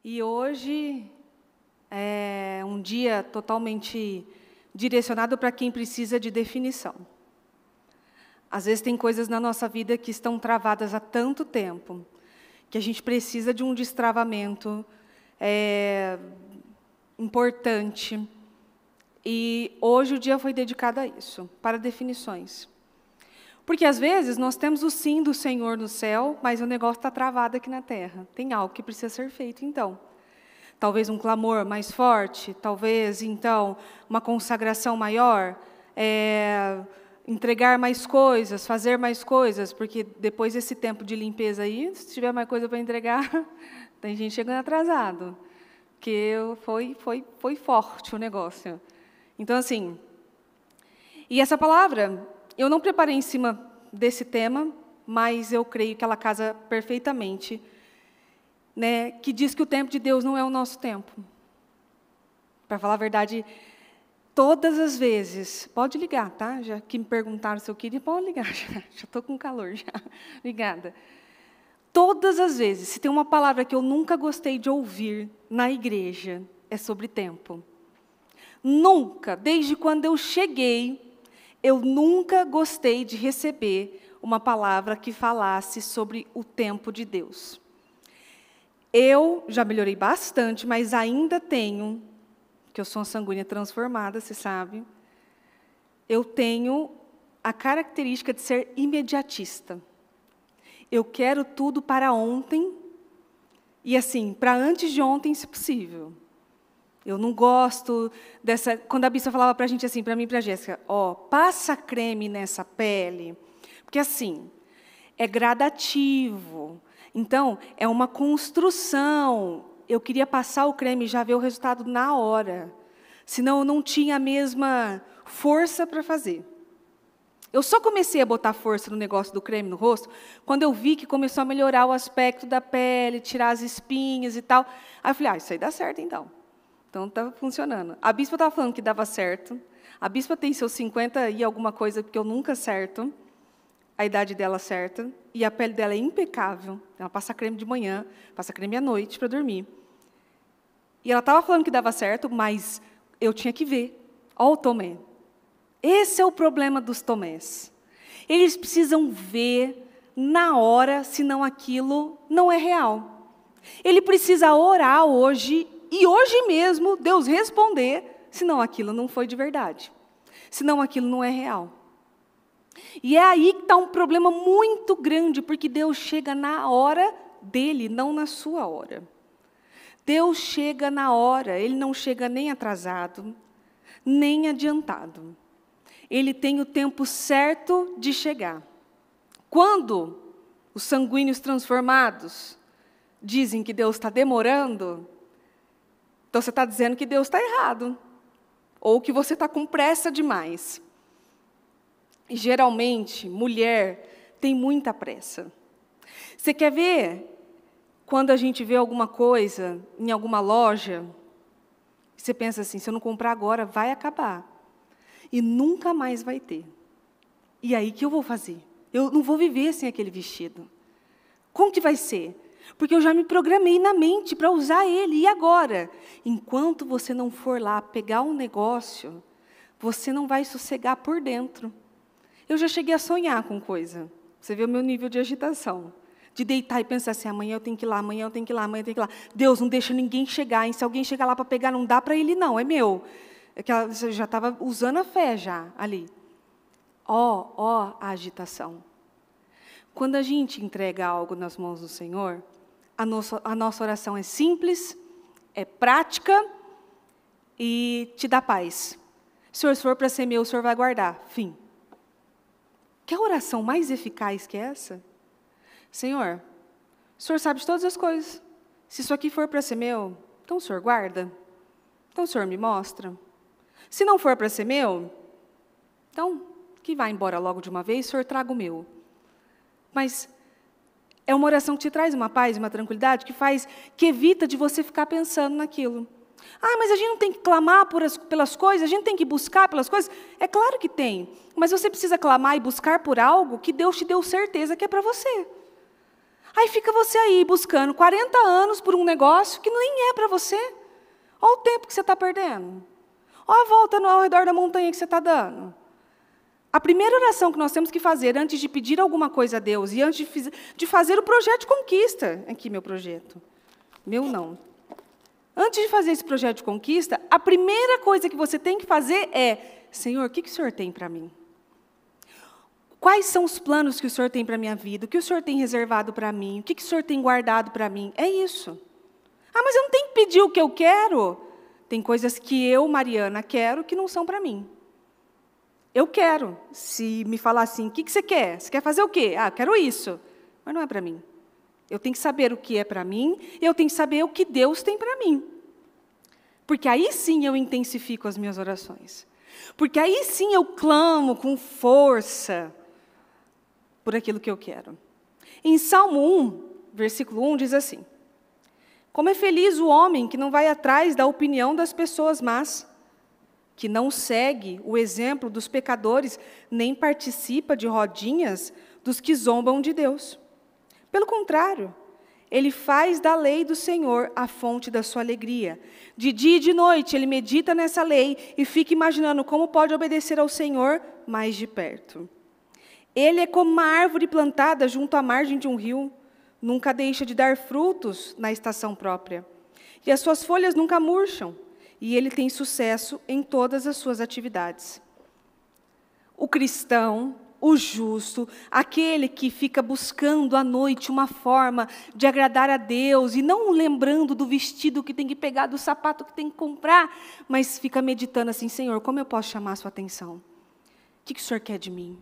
E hoje é um dia totalmente direcionado para quem precisa de definição. Às vezes tem coisas na nossa vida que estão travadas há tanto tempo, que a gente precisa de um destravamento importante. E hoje o dia foi dedicado a isso, para definições. Porque às vezes nós temos o sim do Senhor no céu, mas o negócio está travado aqui na terra. Tem algo que precisa ser feito, então. Talvez um clamor mais forte, talvez, então, uma consagração maior, entregar mais coisas, fazer mais coisas, porque depois desse tempo de limpeza aí, se tiver mais coisa para entregar, tem gente chegando atrasado, porque foi forte o negócio. Então, assim, e essa palavra, eu não preparei em cima desse tema, mas eu creio que ela casa perfeitamente, né, que diz que o tempo de Deus não é o nosso tempo. Para falar a verdade, todas as vezes, pode ligar, tá? Já que me perguntaram se eu queria, pode ligar, já estou com calor, já. Obrigada. Todas as vezes, se tem uma palavra que eu nunca gostei de ouvir na igreja, é sobre tempo. Nunca, desde quando eu cheguei, eu nunca gostei de receber uma palavra que falasse sobre o tempo de Deus. Eu já melhorei bastante, mas ainda tenho, que eu sou uma sanguínea transformada, você sabe, eu tenho a característica de ser imediatista. Eu quero tudo para ontem, e assim, para antes de ontem, se possível. Eu não gosto dessa... Quando a bispa falava para a gente assim, para mim e para a Jéssica, passa creme nessa pele, porque assim, é gradativo. Então, é uma construção. Eu queria passar o creme e já ver o resultado na hora. Senão, eu não tinha a mesma força para fazer. Eu só comecei a botar força no negócio do creme no rosto quando eu vi que começou a melhorar o aspecto da pele, tirar as espinhas e tal. Aí eu falei, isso aí dá certo, então. Então, estava funcionando. A bispa estava falando que dava certo. A bispa tem seus 50 e alguma coisa, porque eu nunca acerto a idade dela certa. E a pele dela é impecável. Ela passa creme de manhã, passa creme à noite para dormir. E ela estava falando que dava certo, mas eu tinha que ver. Olha o Tomé. Esse é o problema dos Tomés. Eles precisam ver na hora, senão aquilo não é real. Ele precisa orar hoje, e hoje mesmo Deus responder, senão aquilo não foi de verdade. Senão aquilo não é real. E é aí que está um problema muito grande, porque Deus chega na hora dele, não na sua hora. Deus chega na hora, Ele não chega nem atrasado, nem adiantado. Ele tem o tempo certo de chegar. Quando os sanguíneos transformados dizem que Deus está demorando, então você está dizendo que Deus está errado, ou que você está com pressa demais. E, geralmente, mulher tem muita pressa. Você quer ver quando a gente vê alguma coisa em alguma loja, você pensa assim, se eu não comprar agora, vai acabar. E nunca mais vai ter. E aí, o que eu vou fazer? Eu não vou viver sem aquele vestido. Como que vai ser? Porque eu já me programei na mente para usar ele. E agora? Enquanto você não for lá pegar um negócio, você não vai sossegar por dentro. Eu já cheguei a sonhar com coisa. Você vê o meu nível de agitação. De deitar e pensar assim, amanhã eu tenho que ir lá, amanhã eu tenho que ir lá, amanhã eu tenho que ir lá. Deus, não deixa ninguém chegar, hein? Se alguém chegar lá para pegar, não dá para ele não, é meu. Você já estava usando a fé já, ali. A agitação. Quando a gente entrega algo nas mãos do Senhor, a nossa oração é simples, é prática e te dá paz. Senhor, se for para ser meu, o Senhor vai guardar. Fim. Que oração mais eficaz que essa? Senhor, o Senhor sabe de todas as coisas. Se isso aqui for para ser meu, então o Senhor guarda. Então o Senhor me mostra. Se não for para ser meu, então que vá embora logo de uma vez, o Senhor traga o meu. Mas é uma oração que te traz uma paz, uma tranquilidade, que evita de você ficar pensando naquilo. Mas a gente não tem que clamar pelas coisas, a gente tem que buscar pelas coisas. É claro que tem, mas você precisa clamar e buscar por algo que Deus te deu certeza que é para você. Aí fica você aí buscando 40 anos por um negócio que nem é para você. Olha o tempo que você está perdendo. Olha a volta ao redor da montanha que você está dando. A primeira oração que nós temos que fazer antes de pedir alguma coisa a Deus e antes de fazer o projeto de conquista, aqui meu projeto, meu não. Antes de fazer esse projeto de conquista, a primeira coisa que você tem que fazer é: Senhor, o que o Senhor tem para mim? Quais são os planos que o Senhor tem para a minha vida? O que o Senhor tem reservado para mim? O que o Senhor tem guardado para mim? É isso. Ah, mas eu não tenho que pedir o que eu quero. Tem coisas que eu, Mariana, quero que não são para mim. Eu quero. Se me falar assim, o que você quer? Você quer fazer o quê? Ah, quero isso. Mas não é para mim. Eu tenho que saber o que é para mim, e eu tenho que saber o que Deus tem para mim. Porque aí sim eu intensifico as minhas orações. Porque aí sim eu clamo com força por aquilo que eu quero. Em Salmo 1, versículo 1, diz assim: como é feliz o homem que não vai atrás da opinião das pessoas más, que não segue o exemplo dos pecadores, nem participa de rodinhas dos que zombam de Deus. Pelo contrário, ele faz da lei do Senhor a fonte da sua alegria. De dia e de noite ele medita nessa lei e fica imaginando como pode obedecer ao Senhor mais de perto. Ele é como uma árvore plantada junto à margem de um rio, nunca deixa de dar frutos na estação própria. E as suas folhas nunca murcham, e ele tem sucesso em todas as suas atividades. O cristão, o justo, aquele que fica buscando à noite uma forma de agradar a Deus, e não lembrando do vestido que tem que pegar, do sapato que tem que comprar, mas fica meditando assim: Senhor, como eu posso chamar a sua atenção? O que o Senhor quer de mim?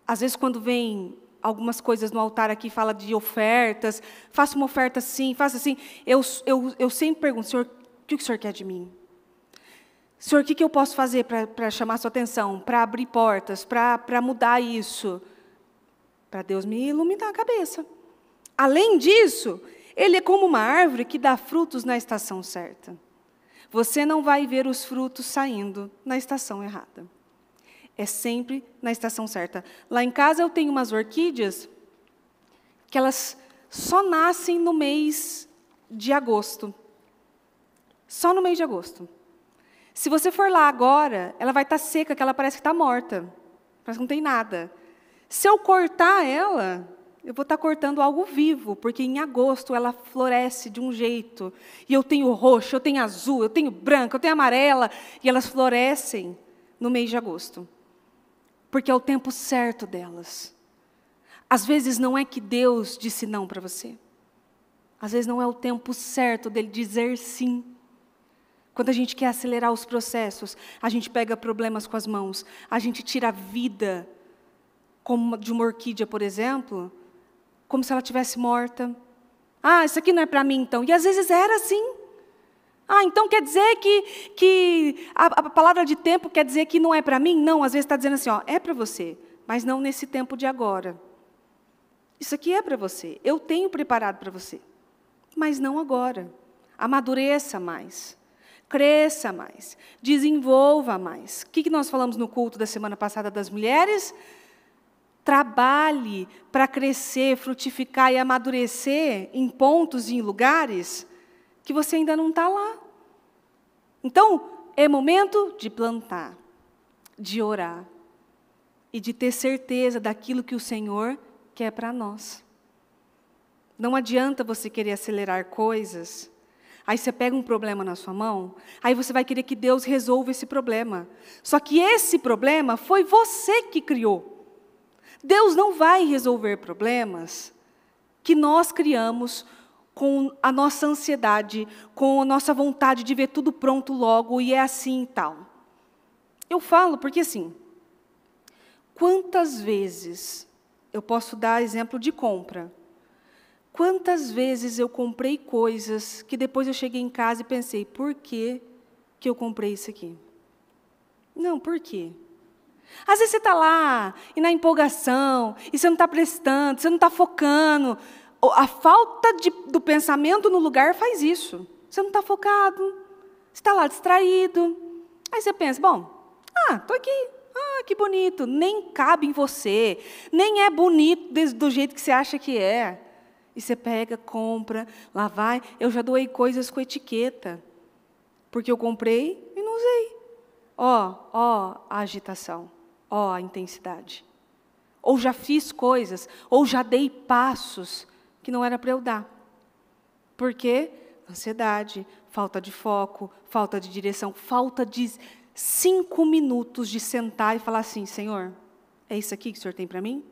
Às vezes, quando vem algumas coisas no altar aqui, fala de ofertas, faça uma oferta assim, faça assim, eu sempre pergunto: Senhor, o que o Senhor quer de mim? Senhor, o que eu posso fazer para chamar a sua atenção, para abrir portas, para mudar isso? Para Deus me iluminar a cabeça. Além disso, ele é como uma árvore que dá frutos na estação certa. Você não vai ver os frutos saindo na estação errada. É sempre na estação certa. Lá em casa eu tenho umas orquídeas que elas só nascem no mês de agosto. Só no mês de agosto. Se você for lá agora, ela vai estar seca, que ela parece que está morta. Parece que não tem nada. Se eu cortar ela, eu vou estar cortando algo vivo, porque em agosto ela floresce de um jeito. E eu tenho roxo, eu tenho azul, eu tenho branco, eu tenho amarela, e elas florescem no mês de agosto. Porque é o tempo certo delas. Às vezes não é que Deus disse não para você. Às vezes não é o tempo certo dele dizer sim. Quando a gente quer acelerar os processos, a gente pega problemas com as mãos, a gente tira a vida, como de uma orquídea, por exemplo, como se ela estivesse morta. Ah, isso aqui não é para mim, então. E às vezes era assim. Ah, então quer dizer que a palavra de tempo quer dizer que não é para mim? Não, às vezes está dizendo assim, ó, é para você, mas não nesse tempo de agora. Isso aqui é para você, eu tenho preparado para você, mas não agora. Amadureça mais. Cresça mais, desenvolva mais. O que nós falamos no culto da semana passada das mulheres? Trabalhe para crescer, frutificar e amadurecer em pontos e em lugares que você ainda não está lá. Então, é momento de plantar, de orar e de ter certeza daquilo que o Senhor quer para nós. Não adianta você querer acelerar coisas. Aí você pega um problema na sua mão, aí você vai querer que Deus resolva esse problema. Só que esse problema foi você que criou. Deus não vai resolver problemas que nós criamos com a nossa ansiedade, com a nossa vontade de ver tudo pronto logo, e é assim e tal. Eu falo porque assim, quantas vezes, eu posso dar exemplo de compra, quantas vezes eu comprei coisas que depois eu cheguei em casa e pensei, por que eu comprei isso aqui? Não, por quê? Às vezes você está lá, e na empolgação, e você não está prestando, você não está focando. A falta do pensamento no lugar faz isso. Você não está focado, você está lá distraído. Aí você pensa, bom, estou aqui, que bonito. Nem cabe em você, nem é bonito do jeito que você acha que é. E você pega, compra, lá vai. Eu já doei coisas com etiqueta, porque eu comprei e não usei. Ó a agitação, ó a intensidade. Ou já fiz coisas, ou já dei passos que não era para eu dar. Por quê? Ansiedade, falta de foco, falta de direção, falta de 5 minutos de sentar e falar assim, Senhor, é isso aqui que o Senhor tem para mim?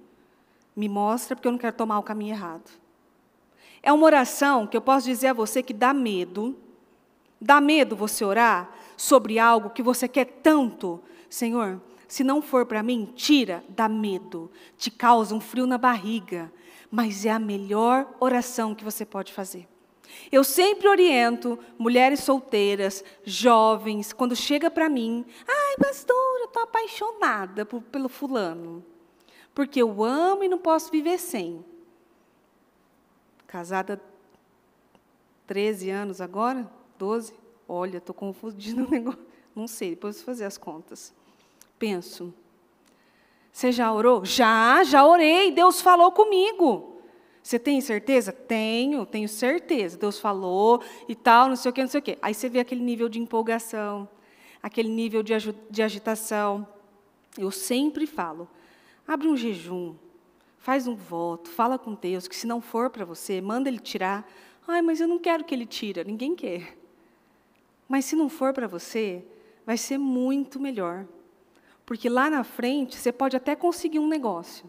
Me mostra, porque eu não quero tomar o caminho errado. É uma oração que eu posso dizer a você que dá medo. Dá medo você orar sobre algo que você quer tanto. Senhor, se não for para mim, tira, dá medo. Te causa um frio na barriga. Mas é a melhor oração que você pode fazer. Eu sempre oriento mulheres solteiras, jovens, quando chega para mim, ai, pastora, eu estou apaixonada pelo fulano. Porque eu amo e não posso viver sem. Casada 13 anos agora? 12? Olha, estou confundindo o negócio. Não sei, depois vou fazer as contas. Penso. Você já orou? Já orei, Deus falou comigo. Você tem certeza? Tenho certeza. Deus falou e tal, não sei o quê, não sei o quê. Aí você vê aquele nível de empolgação, aquele nível de agitação. Eu sempre falo, abre um jejum, faz um voto, fala com Deus, que se não for para você, manda Ele tirar. Ai, mas eu não quero que Ele tire, ninguém quer. Mas se não for para você, vai ser muito melhor. Porque lá na frente, você pode até conseguir um negócio.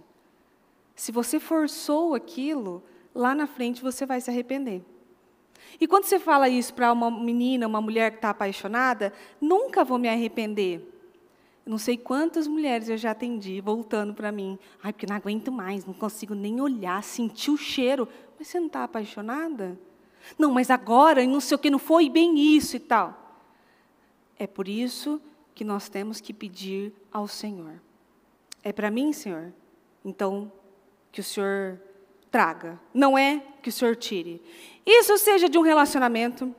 Se você forçou aquilo, lá na frente você vai se arrepender. E quando você fala isso para uma menina, uma mulher que está apaixonada, nunca vou me arrepender. Eu não sei quantas mulheres eu já atendi, voltando para mim. Ai, porque não aguento mais, não consigo nem olhar, sentir o cheiro. Mas você não está apaixonada? Não, mas agora, não sei o que, não foi bem isso e tal. É por isso que nós temos que pedir ao Senhor. É para mim, Senhor? Então, que o Senhor traga. Não é que o Senhor tire. Isso seja de um relacionamento,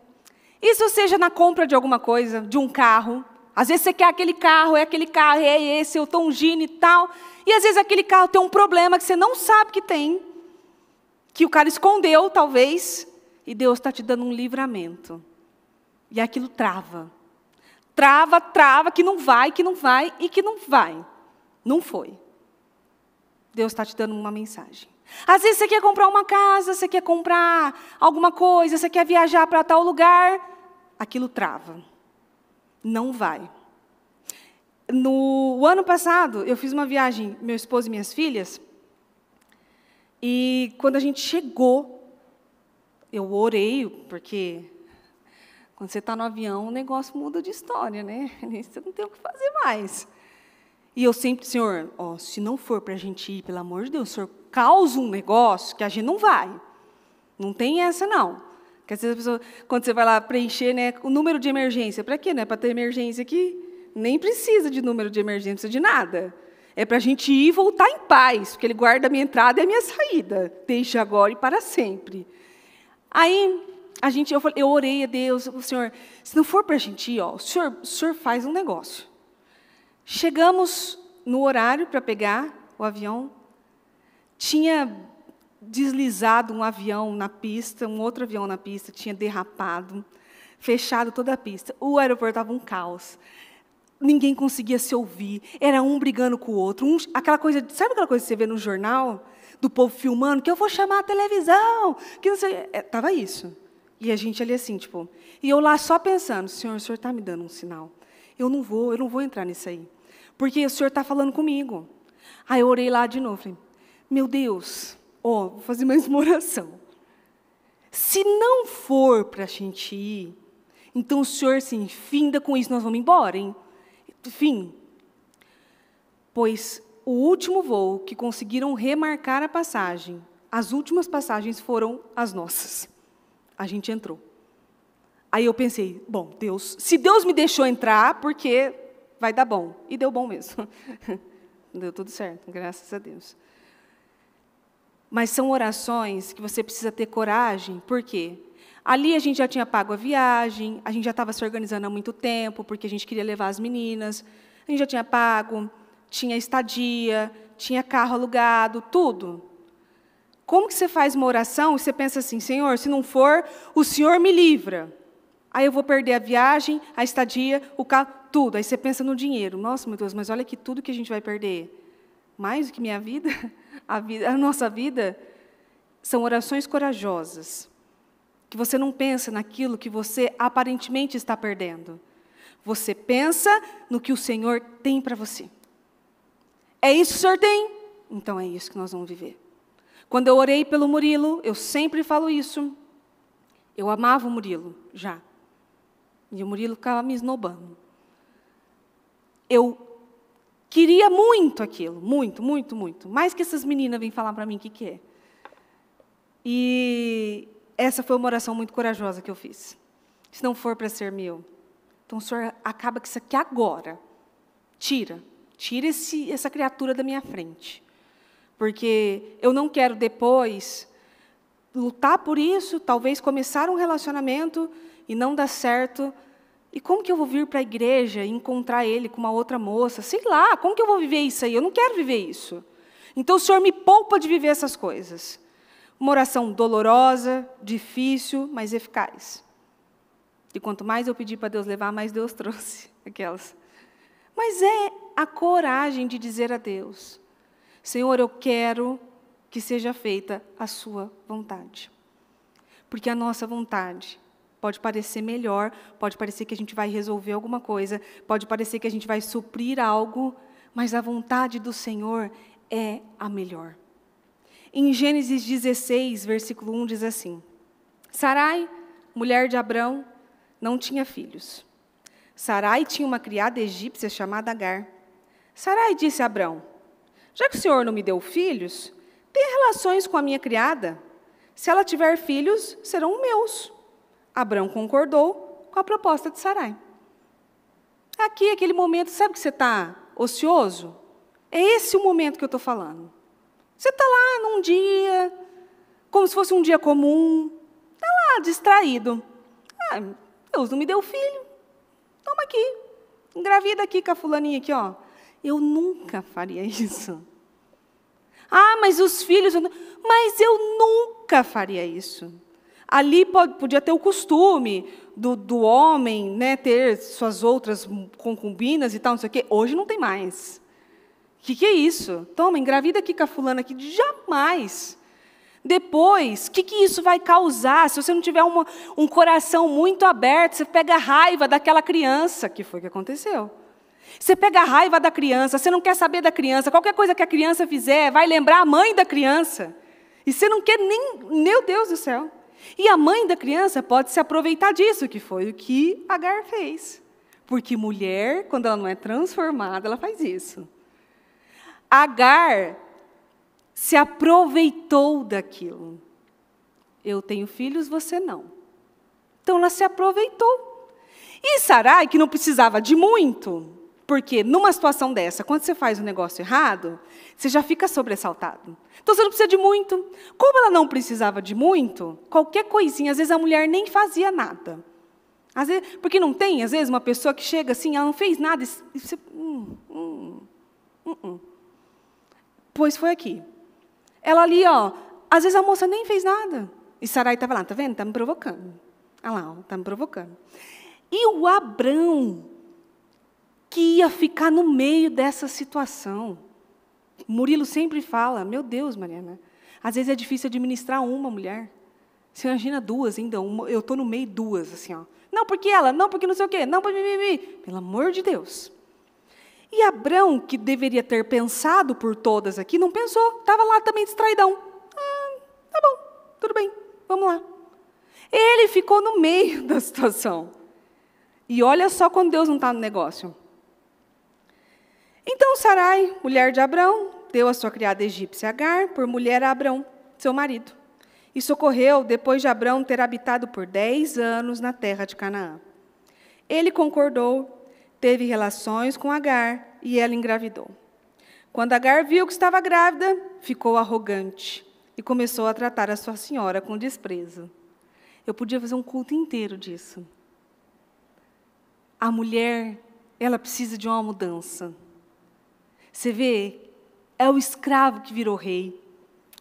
isso seja na compra de alguma coisa, de um carro. Às vezes você quer aquele carro, é esse, eu estou ungindo e tal. E às vezes aquele carro tem um problema que você não sabe que tem, que o cara escondeu, talvez, e Deus está te dando um livramento. E aquilo trava. Trava, que não vai, e que não vai. Não foi. Deus está te dando uma mensagem. Às vezes você quer comprar uma casa, você quer comprar alguma coisa, você quer viajar para tal lugar, aquilo trava. Não vai. No ano passado, eu fiz uma viagem, meu esposo e minhas filhas, e quando a gente chegou, eu orei, porque quando você está no avião, o negócio muda de história, né? Você não tem o que fazer mais. E eu sempre, Senhor, se não for para a gente ir, pelo amor de Deus, o Senhor causa um negócio que a gente não vai. Não tem essa, não. Porque às vezes a pessoa, quando você vai lá preencher, né, o número de emergência, para quê? Não é para ter emergência aqui? Nem precisa de número de emergência, não precisa de nada. É para a gente ir e voltar em paz, porque Ele guarda a minha entrada e a minha saída, desde agora e para sempre. Aí, eu orei a Deus, o Senhor, se não for para a gente ir, o Senhor faz um negócio. Chegamos no horário para pegar o avião, tinha deslizado um avião na pista, um outro avião na pista, tinha derrapado, fechado toda a pista. O aeroporto estava um caos. Ninguém conseguia se ouvir, era um brigando com o outro. Aquela coisa, sabe aquela coisa que você vê no jornal, do povo filmando, que eu vou chamar a televisão, que não sei. Estava isso. E a gente ali assim, tipo, e eu lá só pensando, Senhor, o Senhor está me dando um sinal. Eu não vou entrar nisso aí. Porque o Senhor está falando comigo. Aí eu orei lá de novo, falei, meu Deus, vou fazer mais uma oração. Se não for para a gente ir, então o Senhor, assim, finda com isso, nós vamos embora, hein? Fim. Pois o último voo que conseguiram remarcar a passagem, as últimas passagens foram as nossas. A gente entrou. Aí eu pensei, bom, se Deus me deixou entrar, porque vai dar bom. E deu bom mesmo. Deu tudo certo, graças a Deus. Mas são orações que você precisa ter coragem, por quê? Ali a gente já tinha pago a viagem, a gente já estava se organizando há muito tempo, porque a gente queria levar as meninas, a gente já tinha pago, tinha estadia, tinha carro alugado, tudo. Como que você faz uma oração e você pensa assim, Senhor, se não for, o Senhor me livra. Aí eu vou perder a viagem, a estadia, o carro, tudo. Aí você pensa no dinheiro. Nossa, meu Deus, mas olha que tudo que a gente vai perder. Mais do que minha vida, a nossa vida, são orações corajosas. Que você não pensa naquilo que você aparentemente está perdendo. Você pensa no que o Senhor tem para você. É isso que o Senhor tem? Então é isso que nós vamos viver. Quando eu orei pelo Murilo, eu sempre falo isso. Eu amava o Murilo, já. E o Murilo ficava me esnobando. Eu queria muito aquilo, muito, muito, muito. Mais que essas meninas vêm falar para mim o que é. E essa foi uma oração muito corajosa que eu fiz. Se não for para ser meu, então o Senhor acaba com isso aqui agora. Tira essa criatura da minha frente. Porque eu não quero depois lutar por isso, talvez começar um relacionamento e não dar certo. E como que eu vou vir para a igreja e encontrar ele com uma outra moça? Sei lá, como que eu vou viver isso aí? Eu não quero viver isso. Então o Senhor me poupa de viver essas coisas. Uma oração dolorosa, difícil, mas eficaz. E quanto mais eu pedi para Deus levar, mais Deus trouxe aquelas. Mas é a coragem de dizer a Deus, Senhor, eu quero que seja feita a sua vontade. Porque a nossa vontade pode parecer melhor, pode parecer que a gente vai resolver alguma coisa, pode parecer que a gente vai suprir algo, mas a vontade do Senhor é a melhor. Em Gênesis 16, versículo 1, diz assim, Sarai, mulher de Abrão, não tinha filhos. Sarai tinha uma criada egípcia chamada Agar. Sarai disse a Abrão, já que o Senhor não me deu filhos, tenha relações com a minha criada. Se ela tiver filhos, serão meus. Abrão concordou com a proposta de Sarai. Aqui, aquele momento, sabe que você está ocioso? É esse o momento que eu estou falando. Você está lá num dia, como se fosse um dia comum, está lá distraído. Deus não me deu filho. Toma aqui, engravida aqui com a fulaninha aqui, ó. Eu nunca faria isso. Mas os filhos... Mas eu nunca faria isso. Ali podia ter o costume do homem, né, ter suas outras concubinas e tal, não sei o quê. Hoje não tem mais. O que é isso? Toma, engravida aqui com a fulana aqui. Jamais. Depois, o que isso vai causar? Se você não tiver um coração muito aberto, você pega raiva daquela criança, que foi o que aconteceu. Você pega a raiva da criança, você não quer saber da criança, qualquer coisa que a criança fizer vai lembrar a mãe da criança. E você não quer nem... Meu Deus do céu! E a mãe da criança pode se aproveitar disso, que foi o que Agar fez. Porque mulher, quando ela não é transformada, ela faz isso. Agar se aproveitou daquilo. Eu tenho filhos, você não. Então ela se aproveitou. E Sarai, que não precisava de muito... Porque, numa situação dessa, quando você faz um negócio errado, você já fica sobressaltado. Então, você não precisa de muito. Como ela não precisava de muito, qualquer coisinha, às vezes a mulher nem fazia nada. Às vezes, porque não tem, às vezes, uma pessoa que chega assim, ela não fez nada, e você... Pois foi aqui. Ela ali, ó, às vezes a moça nem fez nada. E Sarai estava lá, tá vendo? Está me provocando. Olha lá, está me provocando. E o Abrão... que ia ficar no meio dessa situação. Murilo sempre fala, meu Deus, Mariana, às vezes é difícil administrar uma mulher. Você imagina duas ainda, eu estou no meio duas, assim, ó. Não, porque ela, não, porque não sei o quê, não, porque... Pelo amor de Deus. E Abrão, que deveria ter pensado por todas aqui, não pensou, estava lá também distraidão. Tá bom, tudo bem, vamos lá. Ele ficou no meio da situação. E olha só quando Deus não está no negócio. Então Sarai, mulher de Abrão, deu a sua criada egípcia Agar por mulher a Abrão, seu marido. E socorreu depois de Abrão ter habitado por 10 anos na terra de Canaã. Ele concordou, teve relações com Agar e ela engravidou. Quando Agar viu que estava grávida, ficou arrogante e começou a tratar a sua senhora com desprezo. Eu podia fazer um culto inteiro disso. A mulher, ela precisa de uma mudança. Você vê, é o escravo que virou rei.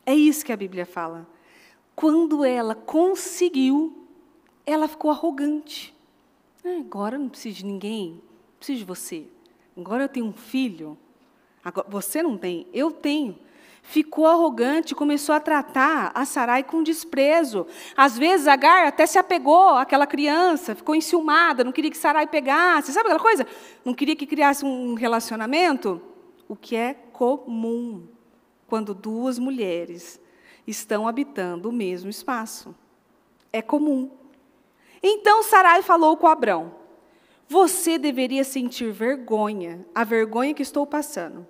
É isso que a Bíblia fala. Quando ela conseguiu, ela ficou arrogante. Agora eu não preciso de ninguém, não preciso de você. Agora eu tenho um filho. Agora, você não tem, eu tenho. Ficou arrogante, começou a tratar a Sarai com desprezo. Às vezes, Agar até se apegou àquela criança, ficou enciumada, não queria que Sarai pegasse. Sabe aquela coisa? Não queria que criasse um relacionamento. O que é comum quando duas mulheres estão habitando o mesmo espaço. É comum. Então, Sarai falou com Abrão: você deveria sentir vergonha, a vergonha que estou passando.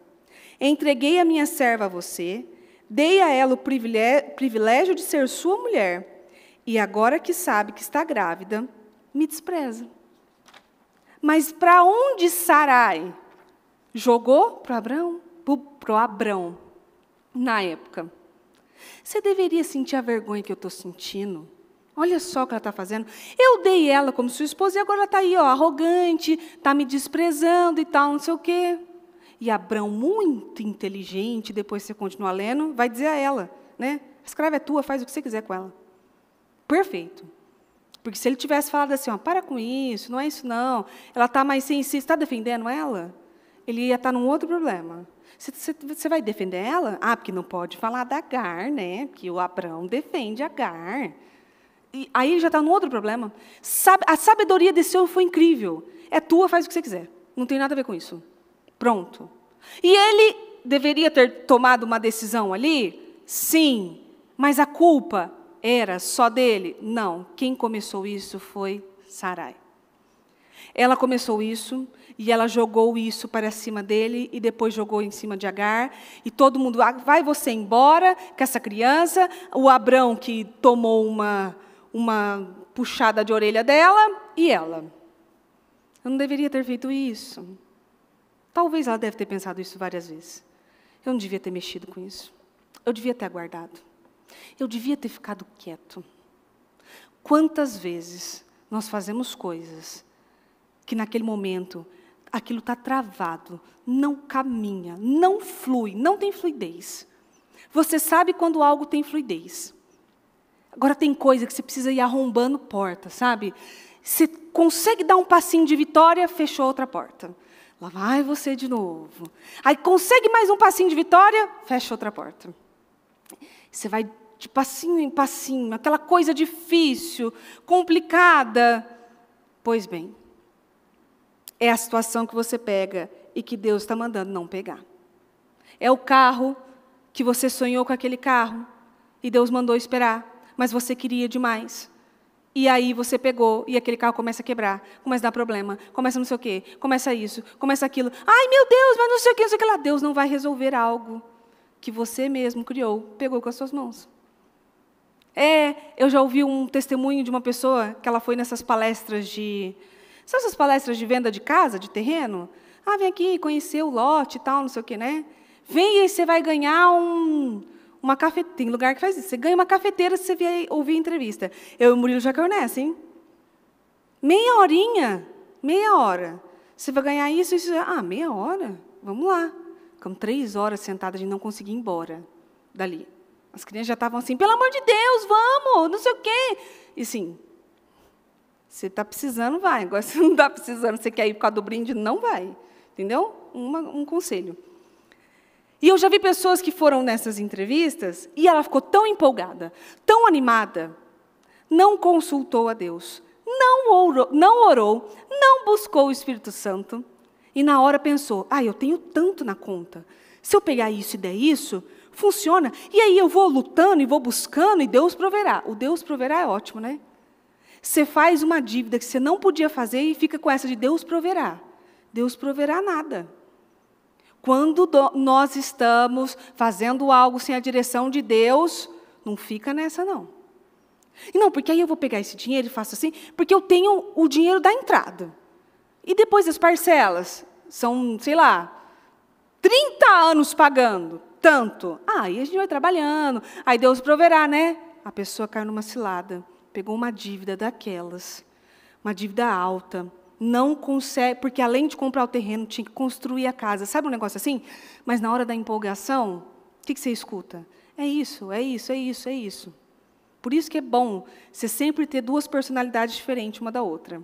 Entreguei a minha serva a você, dei a ela o privilégio de ser sua mulher, e agora que sabe que está grávida, me despreza. Mas para onde Sarai jogou? Para Abrão, na época. Você deveria sentir a vergonha que eu estou sentindo. Olha só o que ela está fazendo. Eu dei ela como sua esposa e agora ela está aí, ó, arrogante, está me desprezando e tal, não sei o quê. E Abrão, muito inteligente, depois você continuar lendo, vai dizer a ela, né? A escrava é tua, faz o que você quiser com ela. Perfeito. Porque se ele tivesse falado assim, ó, para com isso, não é isso não, ela está mais sem si, você está defendendo ela? Ele ia estar num outro problema. Você vai defender ela? Ah, porque não pode falar da Agar, né? Porque o Abrão defende a Agar. E aí ele já está num outro problema. A sabedoria desse homem foi incrível. É tua, faz o que você quiser. Não tem nada a ver com isso. Pronto. E ele deveria ter tomado uma decisão ali? Sim. Mas a culpa era só dele? Não. Quem começou isso foi Sarai. Ela começou isso, e ela jogou isso para cima dele, e depois jogou em cima de Agar, e todo mundo, vai você embora com essa criança, o Abrão que tomou uma puxada de orelha dela, e ela. Eu não deveria ter feito isso. Talvez ela deve ter pensado isso várias vezes. Eu não devia ter mexido com isso. Eu devia ter aguardado. Eu devia ter ficado quieto. Quantas vezes nós fazemos coisas que naquele momento aquilo está travado, não caminha, não flui, não tem fluidez. Você sabe quando algo tem fluidez. Agora tem coisa que você precisa ir arrombando porta, sabe? Você consegue dar um passinho de vitória, fechou outra porta. Lá vai você de novo. Aí consegue mais um passinho de vitória, fecha outra porta. Você vai de passinho em passinho, aquela coisa difícil, complicada. Pois bem, é a situação que você pega e que Deus está mandando não pegar. É o carro que você sonhou com aquele carro e Deus mandou esperar, mas você queria demais. E aí você pegou e aquele carro começa a quebrar, começa a dar problema, começa não sei o quê, começa isso, começa aquilo. Ai, meu Deus, mas não sei o quê, não sei o que lá. Deus não vai resolver algo que você mesmo criou, pegou com as suas mãos. Eu já ouvi um testemunho de uma pessoa que ela foi nessas palestras sabe essas palestras de venda de casa, de terreno? Ah, vem aqui conhecer o lote e tal, não sei o quê, né? Vem e aí você vai ganhar uma cafeteira. Tem lugar que faz isso. Você ganha uma cafeteira se você vier ouvir a entrevista. Eu e o Murilo já caiu nessa, hein? Meia horinha, meia hora. Você vai ganhar isso, isso. Meia hora? Vamos lá. Ficamos 3 horas sentadas, a gente não conseguia ir embora dali. As crianças já estavam assim, pelo amor de Deus, vamos, não sei o quê. E sim, você está precisando, vai. Agora, se não está precisando, você quer ir por causa do brinde, não vai. Entendeu? Um conselho. E eu já vi pessoas que foram nessas entrevistas e ela ficou tão empolgada, tão animada, não consultou a Deus, não orou, não buscou o Espírito Santo, e na hora pensou, eu tenho tanto na conta, se eu pegar isso e der isso, funciona, e aí eu vou lutando e vou buscando e Deus proverá. O Deus proverá é ótimo, né? Você faz uma dívida que você não podia fazer e fica com essa de Deus proverá. Deus proverá nada. Quando nós estamos fazendo algo sem a direção de Deus, não fica nessa, não. E não, porque aí eu vou pegar esse dinheiro e faço assim, porque eu tenho o dinheiro da entrada. E depois as parcelas, são, sei lá, 30 anos pagando, tanto. Aí a gente vai trabalhando, aí Deus proverá, né? A pessoa caiu numa cilada, pegou uma dívida daquelas, uma dívida alta, não consegue, porque além de comprar o terreno, tinha que construir a casa. Sabe um negócio assim? Mas na hora da empolgação, o que você escuta? É isso, é isso, é isso, é isso. Por isso que é bom você sempre ter duas personalidades diferentes uma da outra.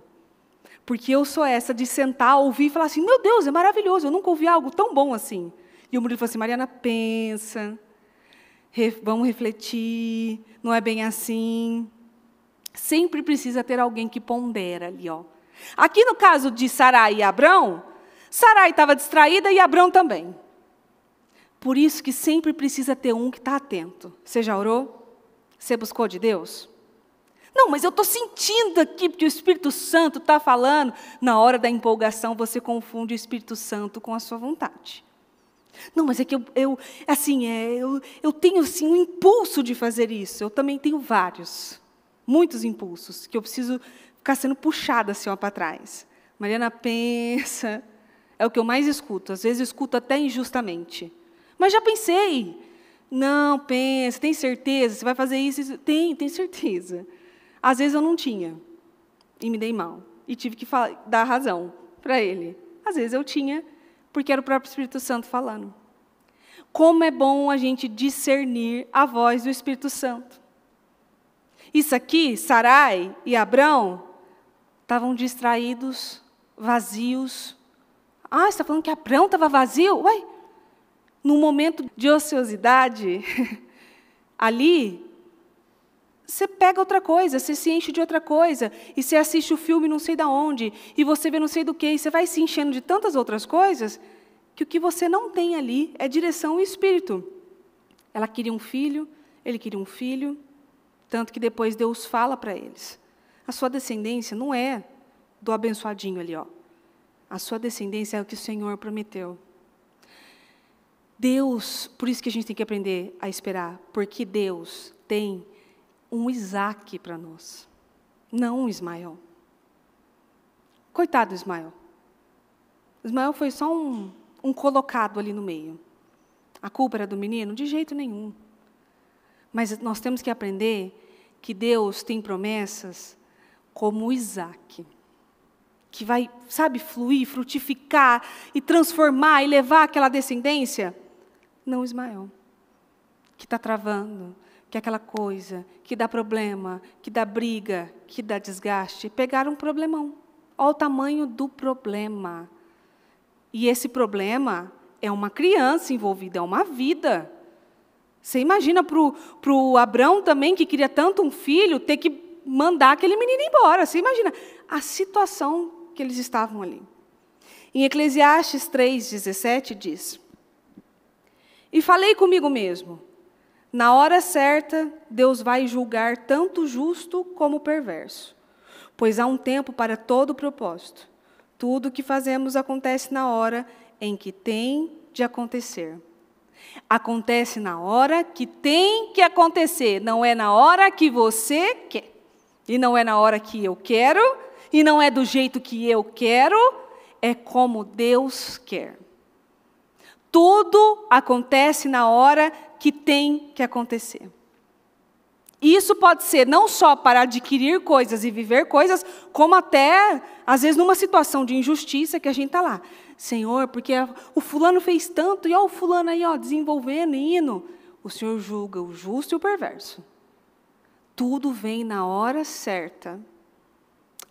Porque eu sou essa de sentar, ouvir e falar assim, meu Deus, é maravilhoso, eu nunca ouvi algo tão bom assim. E o Murilo falou assim, Mariana, pensa, vamos refletir, não é bem assim. Sempre precisa ter alguém que pondera ali, ó. Aqui no caso de Sarai e Abrão, Sarai estava distraída e Abrão também. Por isso que sempre precisa ter um que está atento. Você já orou? Você buscou de Deus? Não, mas eu estou sentindo aqui, porque o Espírito Santo está falando. Na hora da empolgação, você confunde o Espírito Santo com a sua vontade. Não, mas é que eu tenho assim, um impulso de fazer isso. Eu também tenho muitos impulsos, que eu preciso ficar sendo puxada assim, para trás. Mariana, pensa. É o que eu mais escuto. Às vezes eu escuto até injustamente. Mas já pensei. Não, pensa, tem certeza? Você vai fazer isso? Tem certeza. Às vezes eu não tinha. E me dei mal. E tive que dar razão para ele. Às vezes eu tinha, porque era o próprio Espírito Santo falando. Como é bom a gente discernir a voz do Espírito Santo. Isso aqui, Sarai e Abrão, estavam distraídos, vazios. Ah, você está falando que Abrão estava vazio? Ué, num momento de ociosidade, ali, você pega outra coisa, você se enche de outra coisa, e você assiste o filme não sei de onde, e você vê não sei do que, e você vai se enchendo de tantas outras coisas, que o que você não tem ali é direção e espírito. Ela queria um filho, ele queria um filho, tanto que depois Deus fala para eles. A sua descendência não é do abençoadinho ali, ó. A sua descendência é o que o Senhor prometeu. Deus, por isso que a gente tem que aprender a esperar, porque Deus tem um Isaac para nós, não um Ismael. Coitado do Ismael. Ismael foi só um colocado ali no meio. A culpa era do menino? De jeito nenhum. Mas nós temos que aprender que Deus tem promessas como Isaac, que vai, sabe, fluir, frutificar e transformar e levar aquela descendência. Não Ismael, que está travando, que é aquela coisa, que dá problema, que dá briga, que dá desgaste. Pegaram um problemão. Olha o tamanho do problema. E esse problema é uma criança envolvida, é uma vida. Você imagina para o Abrão também, que queria tanto um filho, ter que mandar aquele menino embora. Você imagina a situação que eles estavam ali. Em Eclesiastes 3:17 diz: e falei comigo mesmo, na hora certa, Deus vai julgar tanto o justo como o perverso, pois há um tempo para todo propósito. Tudo o que fazemos acontece na hora em que tem de acontecer. Acontece na hora que tem que acontecer, não é na hora que você quer. E não é na hora que eu quero, e não é do jeito que eu quero, é como Deus quer. Tudo acontece na hora que tem que acontecer. E isso pode ser não só para adquirir coisas e viver coisas, como até, às vezes, numa situação de injustiça que a gente está lá. Senhor, porque o fulano fez tanto, e olha o fulano aí, ó, desenvolvendo e indo. O Senhor julga o justo e o perverso. Tudo vem na hora certa.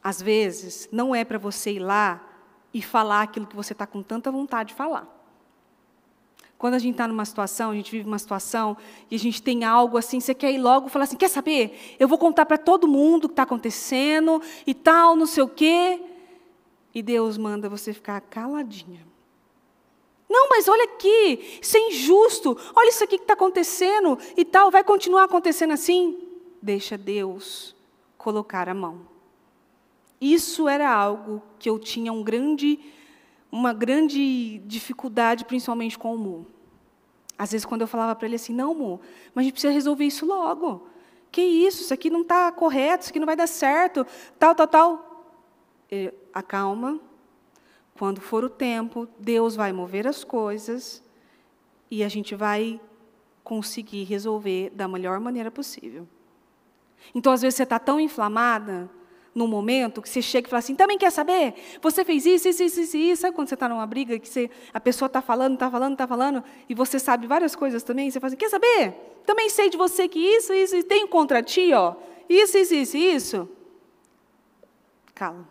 Às vezes, não é para você ir lá e falar aquilo que você está com tanta vontade de falar. Quando a gente está numa situação, a gente vive uma situação, e a gente tem algo assim, você quer ir logo e falar assim, quer saber? Eu vou contar para todo mundo o que está acontecendo, e tal, não sei o quê. E Deus manda você ficar caladinha. Não, mas olha aqui, isso é injusto, olha isso aqui que está acontecendo, e tal, vai continuar acontecendo assim? Deixa Deus colocar a mão. Isso era algo que eu tinha uma grande dificuldade, principalmente com o Mu. Às vezes, quando eu falava para ele assim, não, Mu, mas a gente precisa resolver isso logo. Que isso aqui não está correto, isso aqui não vai dar certo, tal. Ele, acalma, quando for o tempo, Deus vai mover as coisas e a gente vai conseguir resolver da melhor maneira possível. Então, às vezes, você está tão inflamada, num momento que você chega e fala assim, também quer saber? Você fez isso, isso, isso, isso, isso. Sabe quando você está numa briga que a pessoa está falando, e você sabe várias coisas também, você fala assim, quer saber? Também sei de você que isso, isso, e tenho contra ti, ó, isso, isso, isso, isso. Cala.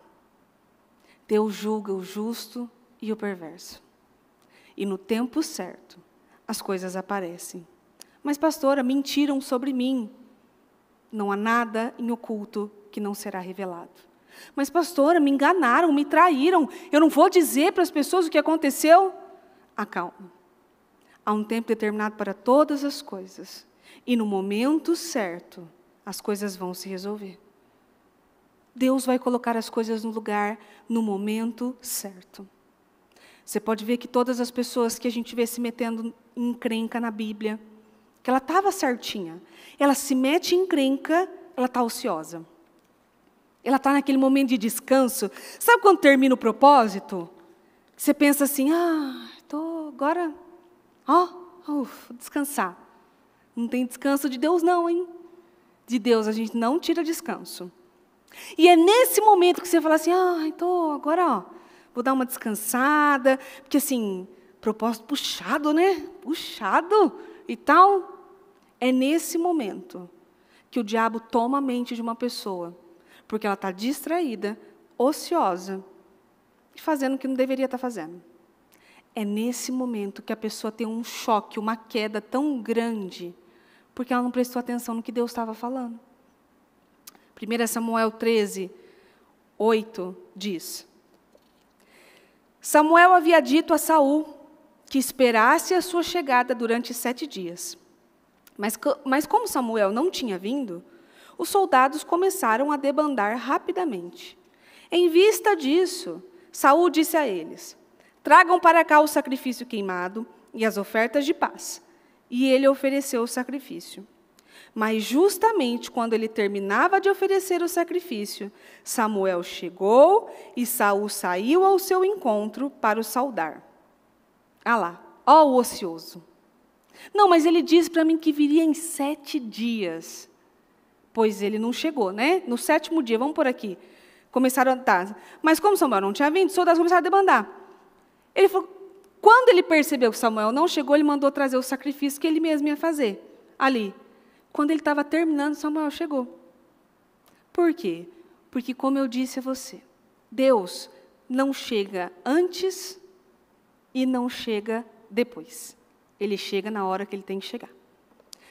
Deus julga o justo e o perverso. E no tempo certo, as coisas aparecem. Mas, pastora, mentiram sobre mim. Não há nada em oculto que não será revelado. Mas, pastora, me enganaram, me traíram. Eu não vou dizer para as pessoas o que aconteceu? Acalma. Há um tempo determinado para todas as coisas. E no momento certo, as coisas vão se resolver. Deus vai colocar as coisas no lugar, no momento certo. Você pode ver que todas as pessoas que a gente vê se metendo em encrenca na Bíblia, que ela estava certinha, ela se mete em encrenca, ela está ociosa. Ela está naquele momento de descanso. Sabe quando termina o propósito? Você pensa assim, estou agora, descansar. Não tem descanso de Deus não, hein? De Deus a gente não tira descanso. E é nesse momento que você fala assim, então agora, vou dar uma descansada, porque assim, propósito puxado, né? Puxado e tal. É nesse momento que o diabo toma a mente de uma pessoa, porque ela está distraída, ociosa, e fazendo o que não deveria estar fazendo. É nesse momento que a pessoa tem um choque, uma queda tão grande, porque ela não prestou atenção no que Deus estava falando. 1 Samuel 13, 8 diz: Samuel havia dito a Saul que esperasse a sua chegada durante 7 dias. Mas como Samuel não tinha vindo, os soldados começaram a debandar rapidamente. Em vista disso, Saul disse a eles: tragam para cá o sacrifício queimado e as ofertas de paz. E ele ofereceu o sacrifício. Mas justamente quando ele terminava de oferecer o sacrifício, Samuel chegou e Saul saiu ao seu encontro para o saudar. O ocioso. Não, mas ele disse para mim que viria em 7 dias. Pois ele não chegou, né? No 7º dia, vamos por aqui. Começaram a dar. Mas como Samuel não tinha vindo, os soldados começaram a debandar. Ele falou, quando ele percebeu que Samuel não chegou, ele mandou trazer o sacrifício que ele mesmo ia fazer. Ali. Quando ele estava terminando, Samuel chegou. Por quê? Porque, como eu disse a você, Deus não chega antes e não chega depois. Ele chega na hora que ele tem que chegar.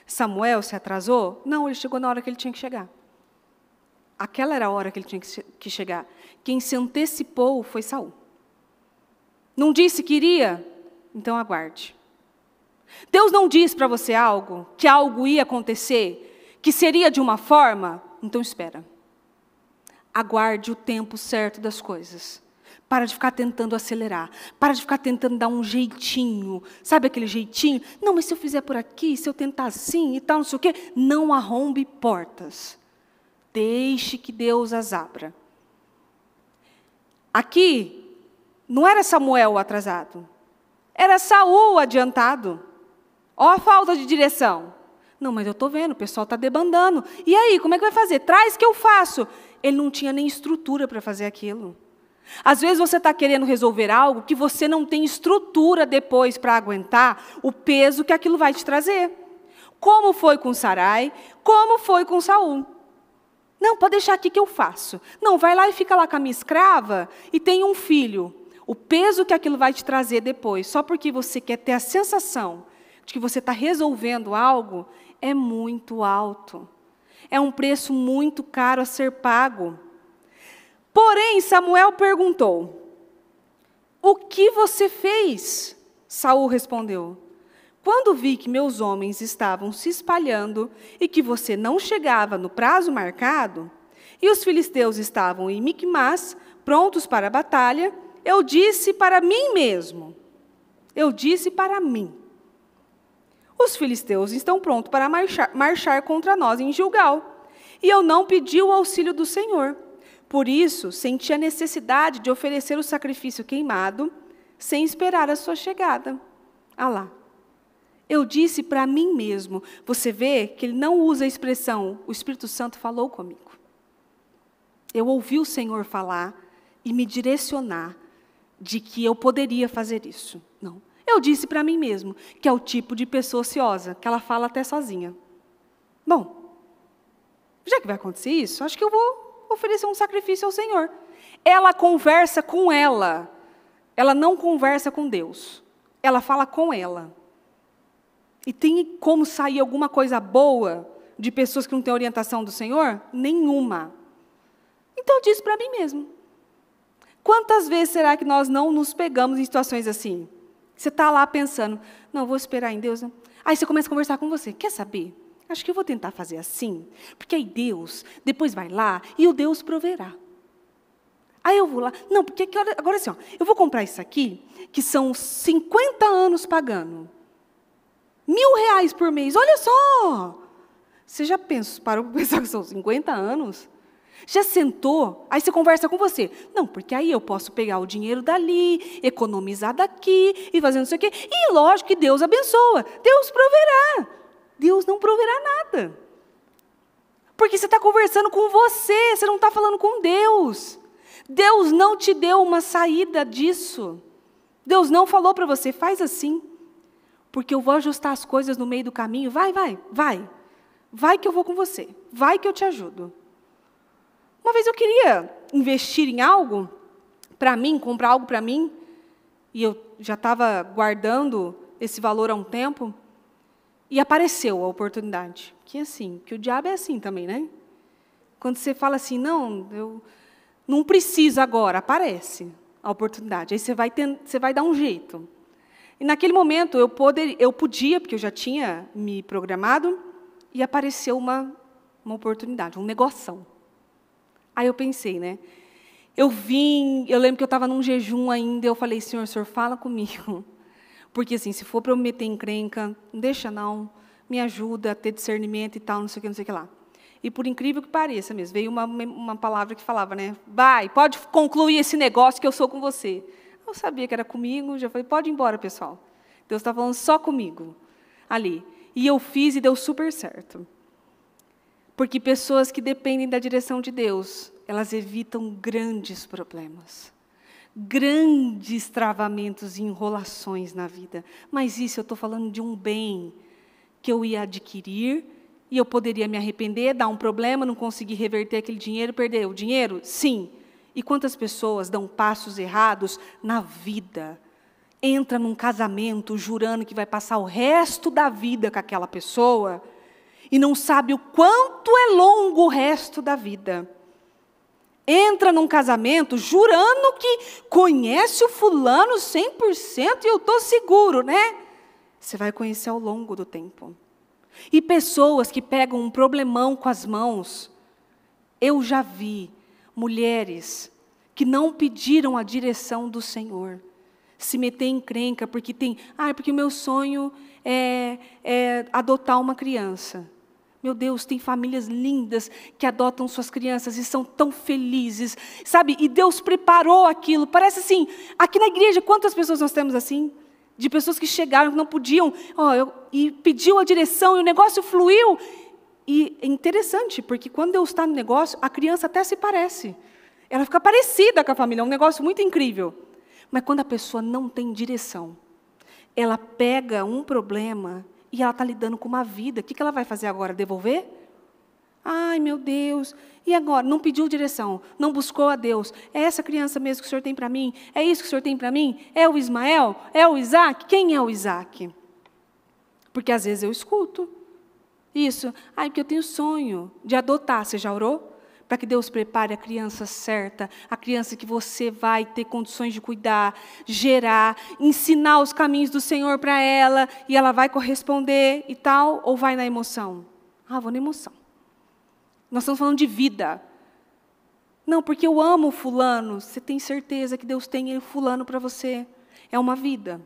Samuel se atrasou? Não, ele chegou na hora que ele tinha que chegar. Aquela era a hora que ele tinha que chegar. Quem se antecipou foi Saul. Não disse que iria? Então aguarde. Deus não diz para você algo, que algo ia acontecer, que seria de uma forma? Então espera. Aguarde o tempo certo das coisas. Para de ficar tentando acelerar. Para de ficar tentando dar um jeitinho. Sabe aquele jeitinho? Não, mas se eu fizer por aqui, se eu tentar assim e tal, não sei o quê. Não arrombe portas. Deixe que Deus as abra. Aqui, não era Samuel o atrasado. Era Saul o adiantado. Ó a falta de direção. Não, mas eu estou vendo, o pessoal está debandando. E aí, como é que vai fazer? Traz que eu faço. Ele não tinha nem estrutura para fazer aquilo. Às vezes você está querendo resolver algo que você não tem estrutura depois para aguentar o peso que aquilo vai te trazer. Como foi com Sarai, como foi com Saul. Não, pode deixar aqui que eu faço. Não, vai lá e fica lá com a minha escrava e tem um filho. O peso que aquilo vai te trazer depois, só porque você quer ter a sensação de que você está resolvendo algo, é muito alto. É um preço muito caro a ser pago. Porém, Samuel perguntou, o que você fez? Saul respondeu, quando vi que meus homens estavam se espalhando e que você não chegava no prazo marcado, e os filisteus estavam em Micmas, prontos para a batalha, eu disse para mim mesmo, os filisteus estão prontos para marchar contra nós em Gilgal, e eu não pedi o auxílio do Senhor. Por isso, senti a necessidade de oferecer o sacrifício queimado, sem esperar a sua chegada. Eu disse para mim mesmo. Você vê que ele não usa a expressão, o Espírito Santo falou comigo. Eu ouvi o Senhor falar e me direcionar de que eu poderia fazer isso. Não. Eu disse para mim mesmo que é o tipo de pessoa ociosa, que ela fala até sozinha. Bom, já que vai acontecer isso, acho que eu vou oferecer um sacrifício ao Senhor. Ela conversa com ela. Ela não conversa com Deus. Ela fala com ela. E tem como sair alguma coisa boa de pessoas que não têm orientação do Senhor? Nenhuma. Então eu disse para mim mesmo. Quantas vezes será que nós não nos pegamos em situações assim? Você está lá pensando, não, vou esperar em Deus. Não. Aí você começa a conversar com você. Quer saber? Acho que eu vou tentar fazer assim. Porque aí Deus, depois vai lá e o Deus proverá. Aí eu vou lá. Não, porque agora assim, ó, eu vou comprar isso aqui, que são 50 anos pagando. R$ 1.000 por mês. Olha só! Você já parou para pensar que são 50 anos? Já sentou? Aí você conversa com você. Não, porque aí eu posso pegar o dinheiro dali, economizar daqui, e fazer não sei o quê. E lógico que Deus abençoa. Deus proverá. Deus não proverá nada. Porque você está conversando com você não está falando com Deus. Deus não te deu uma saída disso. Deus não falou para você, faz assim. Porque eu vou ajustar as coisas no meio do caminho. Vai. Vai que eu vou com você. Vai que eu te ajudo. Uma vez eu queria investir em algo para mim, comprar algo para mim, e eu já estava guardando esse valor há um tempo, e apareceu a oportunidade. Que assim, que o diabo é assim também, né? Quando você fala assim, não, eu não preciso agora, aparece a oportunidade. Aí você vai dar um jeito. E naquele momento eu podia, porque eu já tinha me programado, e apareceu uma oportunidade, um negoção. Aí eu pensei, né? Eu lembro que eu estava num jejum ainda, eu falei, Senhor, fala comigo. Porque assim, se for para eu me meter em encrenca, não deixa não, me ajuda a ter discernimento e tal, não sei o que lá. E por incrível que pareça mesmo, veio uma palavra que falava, né? Vai, pode concluir esse negócio que eu sou com você. Eu sabia que era comigo, já falei, pode ir embora, pessoal. Deus está falando só comigo, ali. E eu fiz e deu super certo. Porque pessoas que dependem da direção de Deus, elas evitam grandes problemas, grandes travamentos e enrolações na vida. Mas isso eu estou falando de um bem que eu ia adquirir e eu poderia me arrepender, dar um problema, não conseguir reverter aquele dinheiro, perder o dinheiro? Sim. E quantas pessoas dão passos errados na vida? Entra num casamento jurando que vai passar o resto da vida com aquela pessoa e não sabe o quanto é longo o resto da vida. Entra num casamento jurando que conhece o fulano 100% e eu estou seguro, né? Você vai conhecer ao longo do tempo. E pessoas que pegam um problemão com as mãos, eu já vi mulheres que não pediram a direção do Senhor, se meter em encrenca, porque porque o meu sonho é adotar uma criança. Meu Deus, tem famílias lindas que adotam suas crianças e são tão felizes, sabe? E Deus preparou aquilo. Parece assim, aqui na igreja, quantas pessoas nós temos assim? De pessoas que chegaram, que não podiam, e pediu a direção, e o negócio fluiu. E é interessante, porque quando Deus está no negócio, a criança até se parece. Ela fica parecida com a família, é um negócio muito incrível. Mas quando a pessoa não tem direção, ela pega um problema e ela está lidando com uma vida. O que ela vai fazer agora? Devolver? Ai, meu Deus. E agora? Não pediu direção, não buscou a Deus. É essa criança mesmo que o Senhor tem para mim? É isso que o Senhor tem para mim? É o Ismael? É o Isaac? Quem é o Isaac? Porque às vezes eu escuto isso. Ai, porque eu tenho sonho de adotar. Você já orou? Para que Deus prepare a criança certa, a criança que você vai ter condições de cuidar, gerar, ensinar os caminhos do Senhor para ela, e ela vai corresponder e tal, ou vai na emoção? Vou na emoção. Nós estamos falando de vida. Não, porque eu amo fulano. Você tem certeza que Deus tem fulano para você? É uma vida.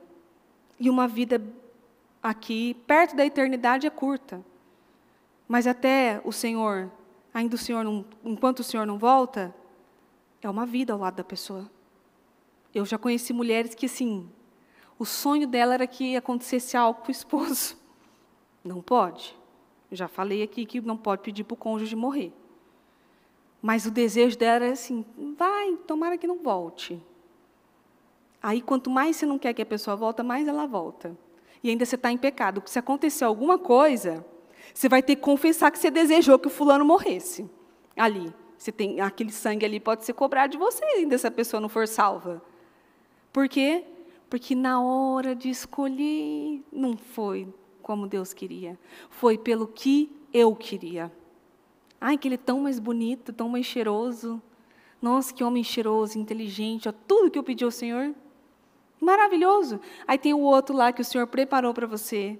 E uma vida aqui, perto da eternidade, é curta. Mas até o Senhor... Ainda enquanto o Senhor não volta, é uma vida ao lado da pessoa. Eu já conheci mulheres que, assim, o sonho dela era que acontecesse algo com o esposo. Não pode. Eu já falei aqui que não pode pedir para o cônjuge morrer. Mas o desejo dela era assim, vai, tomara que não volte. Aí, quanto mais você não quer que a pessoa volte, mais ela volta. E ainda você está em pecado. Porque se acontecer alguma coisa, você vai ter que confessar que você desejou que o fulano morresse. Ali. Você tem, aquele sangue ali pode ser cobrado de você, ainda se a pessoa não for salva. Por quê? Porque na hora de escolher, não foi como Deus queria. Foi pelo que eu queria. Ai, que ele é tão mais bonito, tão mais cheiroso. Nossa, que homem cheiroso, inteligente. Ó, tudo que eu pedi ao Senhor. Maravilhoso. Aí tem o outro lá que o Senhor preparou para você.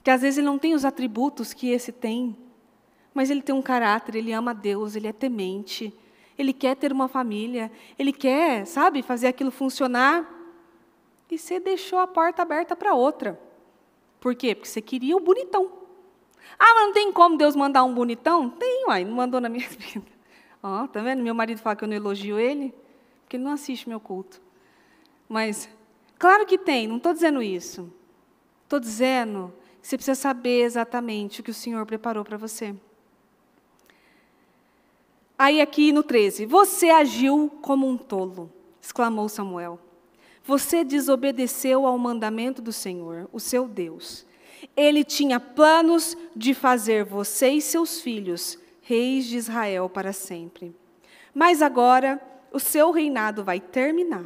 Que às vezes ele não tem os atributos que esse tem. Mas ele tem um caráter, ele ama a Deus, ele é temente. Ele quer ter uma família. Ele quer, sabe, fazer aquilo funcionar. E você deixou a porta aberta para outra. Por quê? Porque você queria o bonitão. Ah, mas não tem como Deus mandar um bonitão? Tem, uai, não mandou na minha vida. Ó, tá vendo? Meu marido fala que eu não elogio ele, porque ele não assiste meu culto. Mas, claro que tem, não estou dizendo isso. Estou dizendo que você precisa saber exatamente o que o Senhor preparou para você. Aí aqui no 13, você agiu como um tolo, exclamou Samuel. Você desobedeceu ao mandamento do Senhor, o seu Deus. Ele tinha planos de fazer você e seus filhos reis de Israel para sempre. Mas agora o seu reinado vai terminar.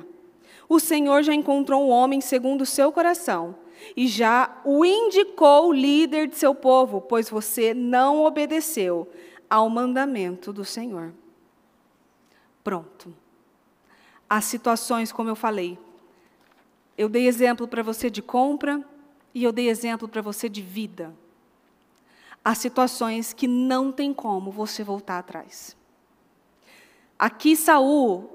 O Senhor já encontrou um homem segundo o seu coração e já o indicou líder de seu povo, pois você não obedeceu ao mandamento do Senhor. Pronto. As situações, como eu falei, eu dei exemplo para você de compra, e eu dei exemplo para você de vida. Há situações que não tem como você voltar atrás. Aqui Saul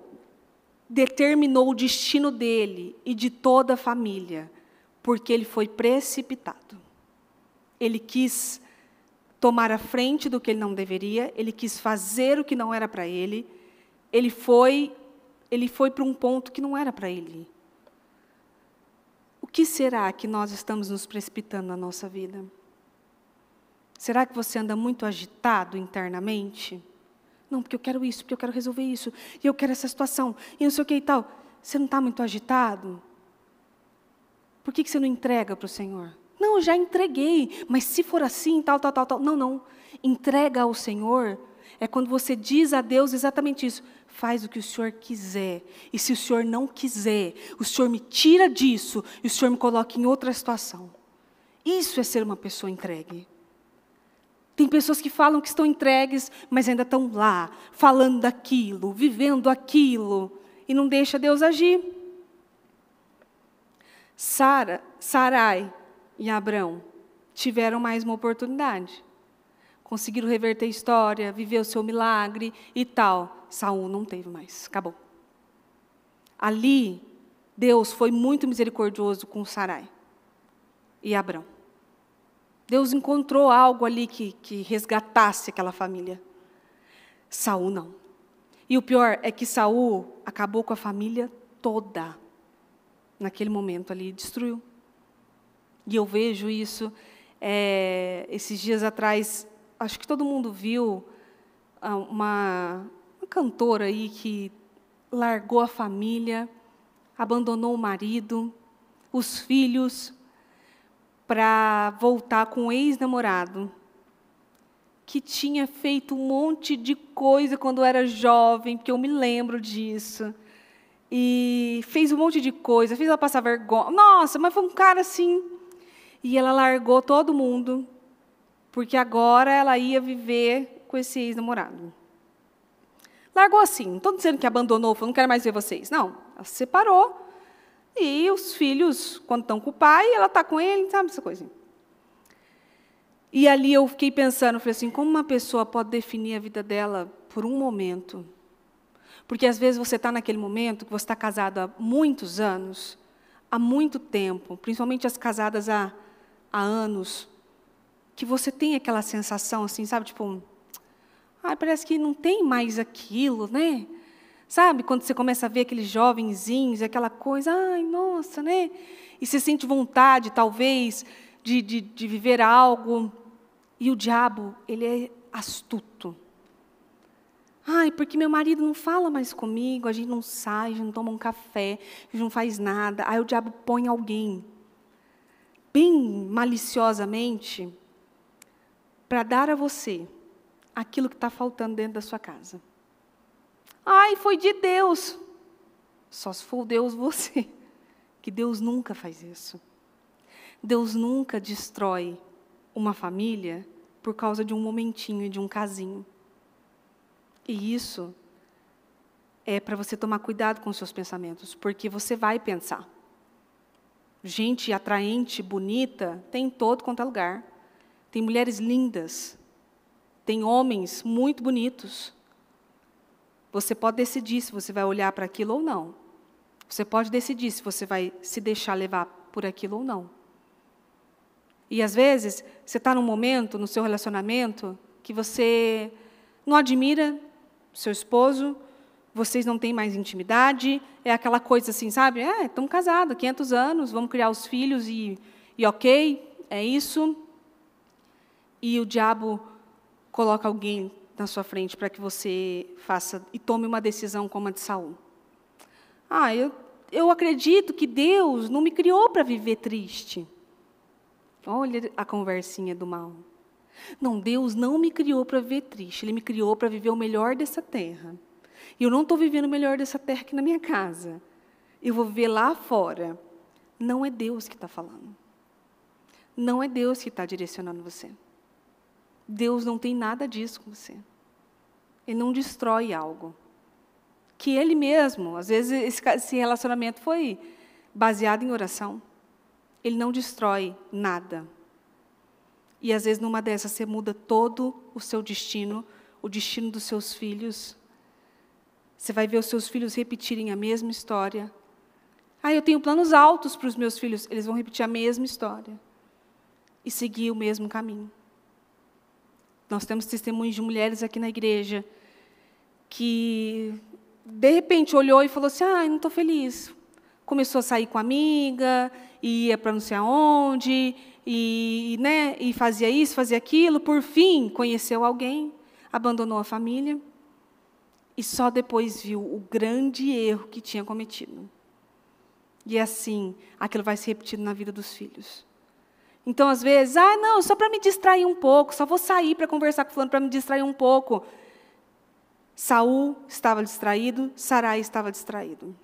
determinou o destino dele e de toda a família, porque ele foi precipitado. Ele quis tomar a frente do que ele não deveria, ele quis fazer o que não era para ele, ele foi para um ponto que não era para ele. O que será que nós estamos nos precipitando na nossa vida? Será que você anda muito agitado internamente? Não, porque eu quero isso, porque eu quero resolver isso, e eu quero essa situação, e não sei o que e tal. Você não está muito agitado? Por que você não entrega para o Senhor? Não, eu já entreguei, mas se for assim, tal. Não. Entrega ao Senhor é quando você diz a Deus exatamente isso. Faz o que o Senhor quiser. E se o Senhor não quiser, o Senhor me tira disso e o Senhor me coloca em outra situação. Isso é ser uma pessoa entregue. Tem pessoas que falam que estão entregues, mas ainda estão lá, falando daquilo, vivendo aquilo, e não deixa Deus agir. Sarai e Abrão tiveram mais uma oportunidade. Conseguiram reverter a história, viver o seu milagre e tal. Saul não teve mais, acabou. Ali, Deus foi muito misericordioso com Sarai e Abrão. Deus encontrou algo ali que resgatasse aquela família. Saul não. E o pior é que Saul acabou com a família toda. Naquele momento ali, destruiu. E eu vejo isso, esses dias atrás, acho que todo mundo viu uma cantora aí que largou a família, abandonou o marido, os filhos, para voltar com um ex-namorado, que tinha feito um monte de coisa quando era jovem, porque eu me lembro disso. E fez um monte de coisa, fez ela passar vergonha. Nossa, mas foi um cara assim. E ela largou todo mundo, porque agora ela ia viver com esse ex-namorado. Largou assim, não estou dizendo que abandonou, falou, não quero mais ver vocês. Não, ela se separou. E os filhos, quando estão com o pai, ela está com ele, sabe essa coisa. E ali eu fiquei pensando, falei assim, como uma pessoa pode definir a vida dela por um momento? Porque às vezes você está naquele momento que você está casado há muitos anos, há muito tempo, principalmente as casadas há anos, que você tem aquela sensação assim, sabe, tipo, parece que não tem mais aquilo, né? Sabe, quando você começa a ver aqueles jovenzinhos, aquela coisa, ai, nossa, né? E você sente vontade, talvez, de viver algo. E o diabo, ele é astuto. Ai, porque meu marido não fala mais comigo, a gente não sai, a gente não toma um café, a gente não faz nada. Aí o diabo põe alguém, bem maliciosamente, para dar a você aquilo que está faltando dentro da sua casa. Ai, foi de Deus. Só se for Deus você, que Deus nunca faz isso. Deus nunca destrói uma família por causa de um momentinho, de um casinho. E isso é para você tomar cuidado com os seus pensamentos, porque você vai pensar. Gente atraente, bonita, tem em todo quanto é lugar. Tem mulheres lindas, tem homens muito bonitos. Você pode decidir se você vai olhar para aquilo ou não. Você pode decidir se você vai se deixar levar por aquilo ou não. E, às vezes, você está num momento, no seu relacionamento, que você não admira seu esposo, vocês não têm mais intimidade, é aquela coisa assim, sabe? Estamos casados, 500 anos, vamos criar os filhos e ok, é isso. E o diabo coloca alguém na sua frente para que você faça e tome uma decisão como a de Saul. Eu acredito que Deus não me criou para viver triste. Olha a conversinha do mal. Não, Deus não me criou para viver triste, Ele me criou para viver o melhor dessa terra. E eu não estou vivendo o melhor dessa terra aqui na minha casa. Eu vou viver lá fora. Não é Deus que está falando. Não é Deus que está direcionando você. Deus não tem nada disso com você. Ele não destrói algo. Que Ele mesmo, às vezes esse relacionamento foi baseado em oração. Ele não destrói nada. E às vezes numa dessas você muda todo o seu destino, o destino dos seus filhos. Você vai ver os seus filhos repetirem a mesma história. Eu tenho planos altos para os meus filhos. Eles vão repetir a mesma história. E seguir o mesmo caminho. Nós temos testemunhos de mulheres aqui na igreja que, de repente, olhou e falou assim, não estou feliz. Começou a sair com a amiga, ia para não sei aonde, e fazia isso, fazia aquilo. Por fim, conheceu alguém, abandonou a família, e só depois viu o grande erro que tinha cometido. E assim, aquilo vai se repetindo na vida dos filhos. Então, às vezes, não, só para me distrair um pouco, só vou sair para conversar com fulano para me distrair um pouco. Saul estava distraído, Sarai estava distraído.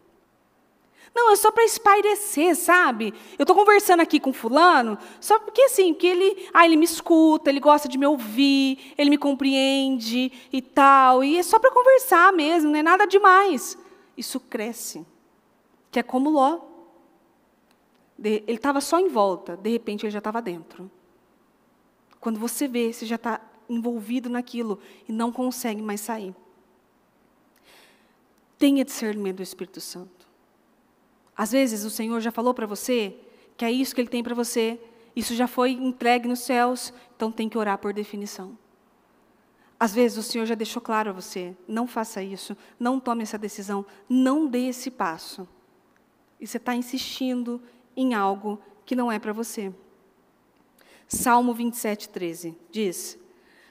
Não, é só para espairecer, sabe? Eu estou conversando aqui com fulano, só porque assim, que ele me escuta, ele gosta de me ouvir, ele me compreende e tal, e é só para conversar mesmo, não é nada demais. Isso cresce, que é como Ló. Ele estava só em volta, de repente ele já estava dentro. Quando você vê, você já está envolvido naquilo e não consegue mais sair. Tenha discernimento do Espírito Santo. Às vezes o Senhor já falou para você que é isso que Ele tem para você, isso já foi entregue nos céus, então tem que orar por definição. Às vezes o Senhor já deixou claro a você, não faça isso, não tome essa decisão, não dê esse passo. E você está insistindo em algo que não é para você. Salmo 27:13 diz,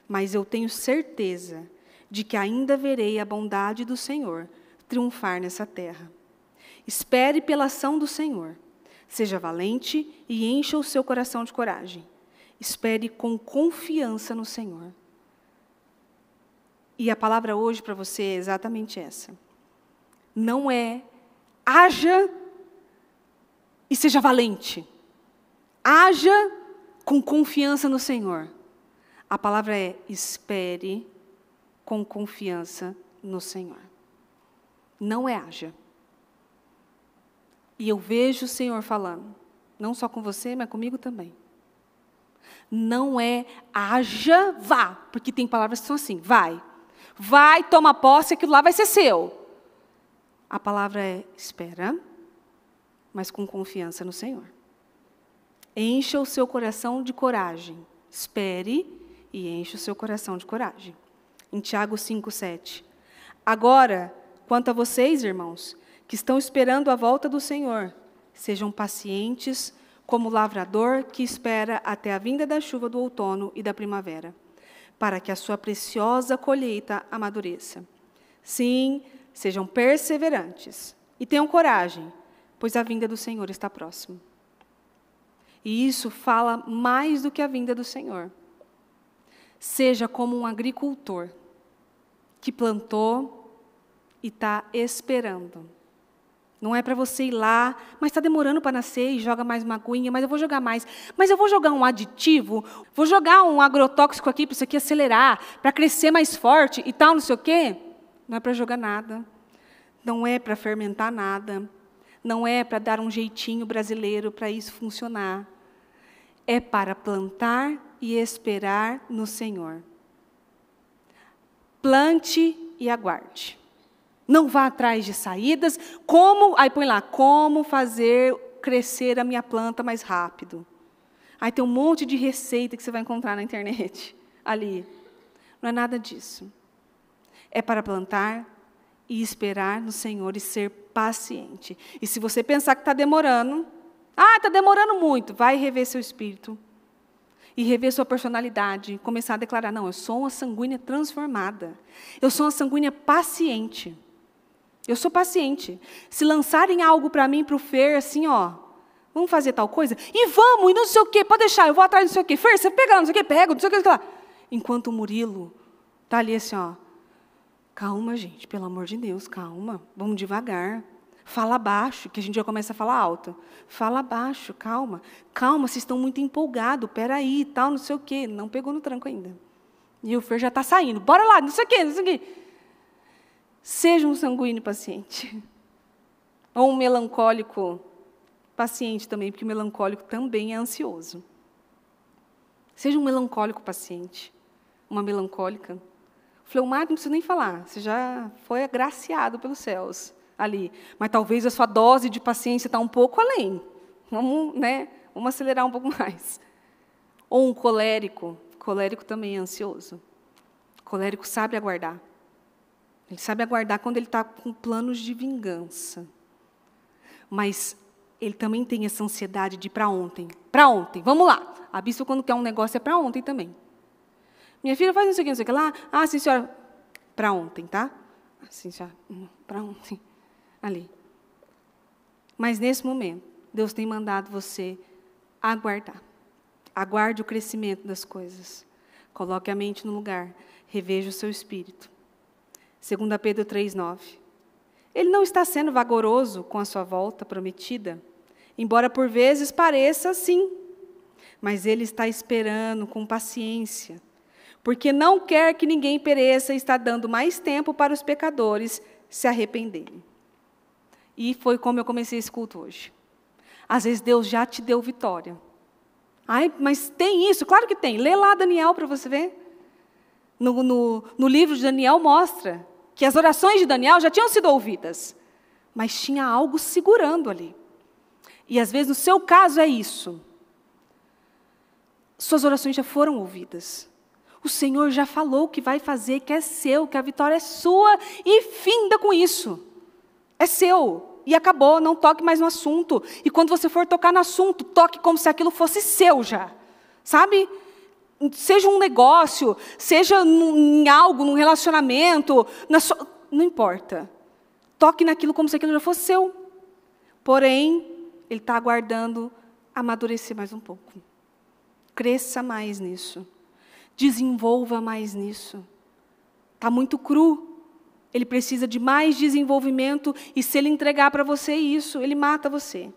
mas eu tenho certeza de que ainda verei a bondade do Senhor triunfar nessa terra. Espere pela ação do Senhor. Seja valente e encha o seu coração de coragem. Espere com confiança no Senhor. E a palavra hoje para você é exatamente essa. Não é haja e seja valente. Haja com confiança no Senhor. A palavra é espere com confiança no Senhor. Não é haja. E eu vejo o Senhor falando, não só com você, mas comigo também. Não é haja, vá, porque tem palavras que são assim, vai. Vai, toma posse, aquilo lá vai ser seu. A palavra é espera, mas com confiança no Senhor. Encha o seu coração de coragem. Espere e encha o seu coração de coragem. Em Tiago 5:7. Agora, quanto a vocês, irmãos, que estão esperando a volta do Senhor, sejam pacientes como o lavrador que espera até a vinda da chuva do outono e da primavera, para que a sua preciosa colheita amadureça. Sim, sejam perseverantes e tenham coragem, pois a vinda do Senhor está próxima. E isso fala mais do que a vinda do Senhor. Seja como um agricultor que plantou e está esperando. Não é para você ir lá, mas está demorando para nascer e joga mais uma aguinha, mas eu vou jogar mais. Mas eu vou jogar um aditivo, vou jogar um agrotóxico aqui para isso aqui acelerar, para crescer mais forte e tal, não sei o quê. Não é para jogar nada. Não é para fermentar nada. Não é para dar um jeitinho brasileiro para isso funcionar. É para plantar e esperar no Senhor. Plante e aguarde. Não vá atrás de saídas. Aí põe lá, como fazer crescer a minha planta mais rápido. Aí tem um monte de receita que você vai encontrar na internet, ali. Não é nada disso. É para plantar e esperar no Senhor e ser paciente. E se você pensar que está demorando, está demorando muito, vai rever seu espírito. E rever sua personalidade, começar a declarar, não, eu sou uma sanguínea transformada. Eu sou uma sanguínea paciente. Eu sou paciente. Se lançarem algo para mim, para o Fer, assim, vamos fazer tal coisa? E vamos, e não sei o quê, pode deixar, eu vou atrás, não sei o quê. Fer, você pega lá, não sei o quê, pega, não sei o quê, lá. Enquanto o Murilo está ali assim, calma, gente, pelo amor de Deus, calma, vamos devagar. Fala baixo, que a gente já começa a falar alto. Fala baixo, calma. Calma, vocês estão muito empolgados, peraí, tal, não sei o quê. Não pegou no tranco ainda. E o Fer já está saindo. Bora lá, não sei o quê, não sei o quê. Seja um sanguíneo paciente. Ou um melancólico paciente também, porque o melancólico também é ansioso. Seja um melancólico paciente. Uma melancólica. Fleumático não precisa nem falar. Você já foi agraciado pelos céus. Ali, mas talvez a sua dose de paciência está um pouco além. Vamos acelerar um pouco mais. Ou um colérico. Colérico também é ansioso. Colérico sabe aguardar. Ele sabe aguardar quando ele está com planos de vingança. Mas ele também tem essa ansiedade de para ontem. Para ontem, vamos lá. A bispa, quando quer um negócio, é para ontem também. Minha filha faz não sei o que lá. Sim, senhora. Para ontem, tá? Sim, senhora. Para ontem. Ali. Mas, nesse momento, Deus tem mandado você aguardar. Aguarde o crescimento das coisas. Coloque a mente no lugar. Reveja o seu espírito. 2 Pedro 3,9. Ele não está sendo vagaroso com a sua volta prometida, embora por vezes pareça assim. Mas ele está esperando com paciência, porque não quer que ninguém pereça e está dando mais tempo para os pecadores se arrependerem. E foi como eu comecei esse culto hoje. Às vezes Deus já te deu vitória. Mas tem isso? Claro que tem. Lê lá Daniel para você ver. No livro de Daniel mostra que as orações de Daniel já tinham sido ouvidas. Mas tinha algo segurando ali. E às vezes no seu caso é isso. Suas orações já foram ouvidas. O Senhor já falou o que vai fazer, que é seu, que a vitória é sua. E finda com isso. É seu, e acabou, não toque mais no assunto. E quando você for tocar no assunto, toque como se aquilo fosse seu já. Sabe? Seja um negócio, seja em algo, num relacionamento, não importa. Toque naquilo como se aquilo já fosse seu. Porém, ele está aguardando amadurecer mais um pouco. Cresça mais nisso. Desenvolva mais nisso. Está muito cru. Ele precisa de mais desenvolvimento, e se ele entregar para você isso, ele mata você.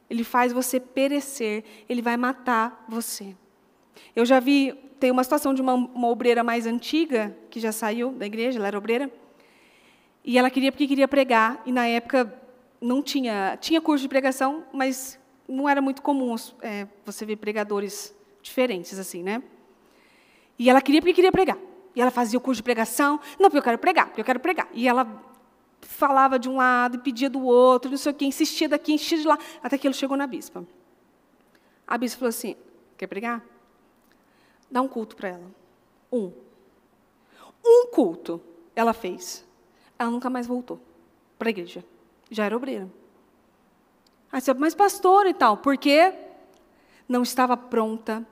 Ele faz você perecer, ele vai matar você. Eu já vi, tem uma situação de uma obreira mais antiga, que já saiu da igreja, ela era obreira, e ela porque queria pregar, e na época não tinha curso de pregação, mas não era muito comum você ver pregadores diferentes, assim, né? E ela queria porque queria pregar. E ela fazia o curso de pregação. Não, porque eu quero pregar. E ela falava de um lado, pedia do outro, não sei o quê, insistia daqui, insistia de lá, até que ele chegou na bispa. A bispa falou assim, quer pregar? Dá um culto para ela. Um culto ela fez. Ela nunca mais voltou para a igreja. Já era obreira. Aí você, mas pastor e tal, porque não estava pronta,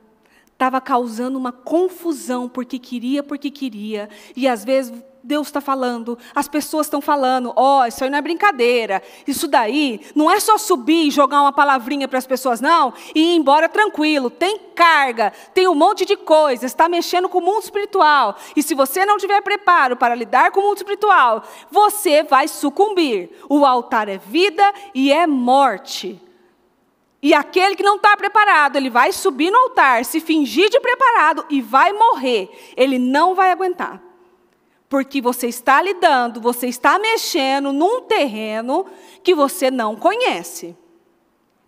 estava causando uma confusão, porque queria, e às vezes Deus está falando, as pessoas estão falando, isso aí não é brincadeira, isso daí não é só subir e jogar uma palavrinha para as pessoas, não, e ir embora tranquilo, tem carga, tem um monte de coisa, está mexendo com o mundo espiritual, e se você não tiver preparo para lidar com o mundo espiritual, você vai sucumbir. O altar é vida e é morte. E aquele que não está preparado, ele vai subir no altar, se fingir de preparado e vai morrer, ele não vai aguentar. Porque você está lidando, você está mexendo num terreno que você não conhece.